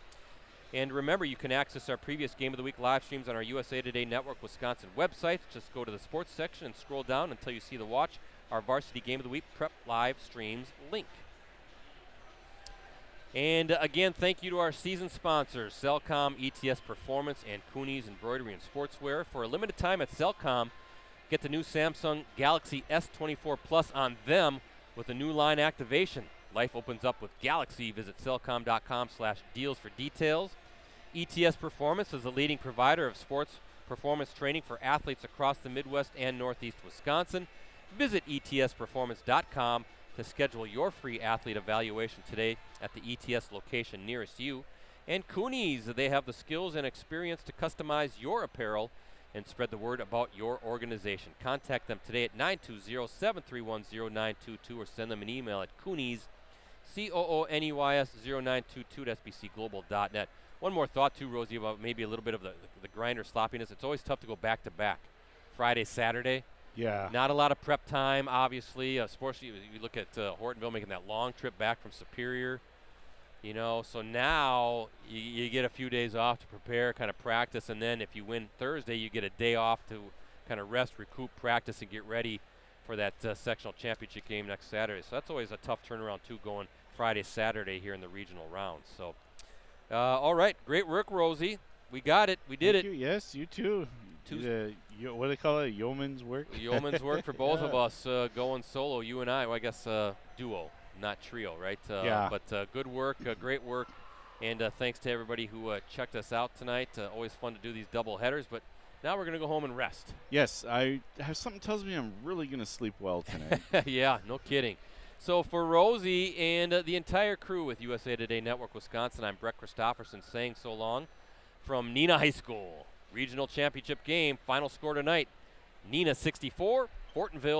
And remember, you can access our previous Game of the Week live streams on our USA Today Network Wisconsin website. Just go to the sports section and scroll down until you see the Watch Our Varsity Game of the Week Prep live streams link. And again, thank you to our season sponsors, Cellcom, ETS Performance, and Cooney's Embroidery and Sportswear. For a limited time at Cellcom, get the new Samsung Galaxy S24 Plus on them with a new line activation. Life opens up with Galaxy. Visit cellcom.com/deals for details. ETS Performance is a leading provider of sports performance training for athletes across the Midwest and Northeast Wisconsin. Visit etsperformance.com to schedule your free athlete evaluation today at the ETS location nearest you. And Cooney's, they have the skills and experience to customize your apparel and spread the word about your organization. Contact them today at 920-731-0922 or send them an email at Cooney's, COONEYS0922 at SBCglobal.net. One more thought too, Rosie, about maybe a little bit of the grinder sloppiness. It's always tough to go back to back. Friday, Saturday. Yeah. Not a lot of prep time, obviously. Especially you look at Hortonville making that long trip back from Superior. You know, so now you get a few days off to prepare, kind of practice, and then if you win Thursday, you get a day off to kind of rest, recoup, practice, and get ready for that sectional championship game next Saturday. So that's always a tough turnaround, too, going Friday, Saturday here in the regional rounds. So, all right, great work, Rosie. We got it. We did Thank it. You. Yes, you too. What do they call it? Yeoman's work? Yeoman's work for both of us going solo, you and I. Well, I guess duo, not trio, right? Yeah. But good work, great work. And thanks to everybody who checked us out tonight. Always fun to do these double headers. But now we're going to go home and rest. Yes, I have something tells me I'm really going to sleep well tonight. Yeah, no kidding. So for Rosie and the entire crew with USA Today Network Wisconsin, I'm Brett Christopherson saying so long from Neenah High School. Regional championship game, final score tonight, Neenah 64, Hortonville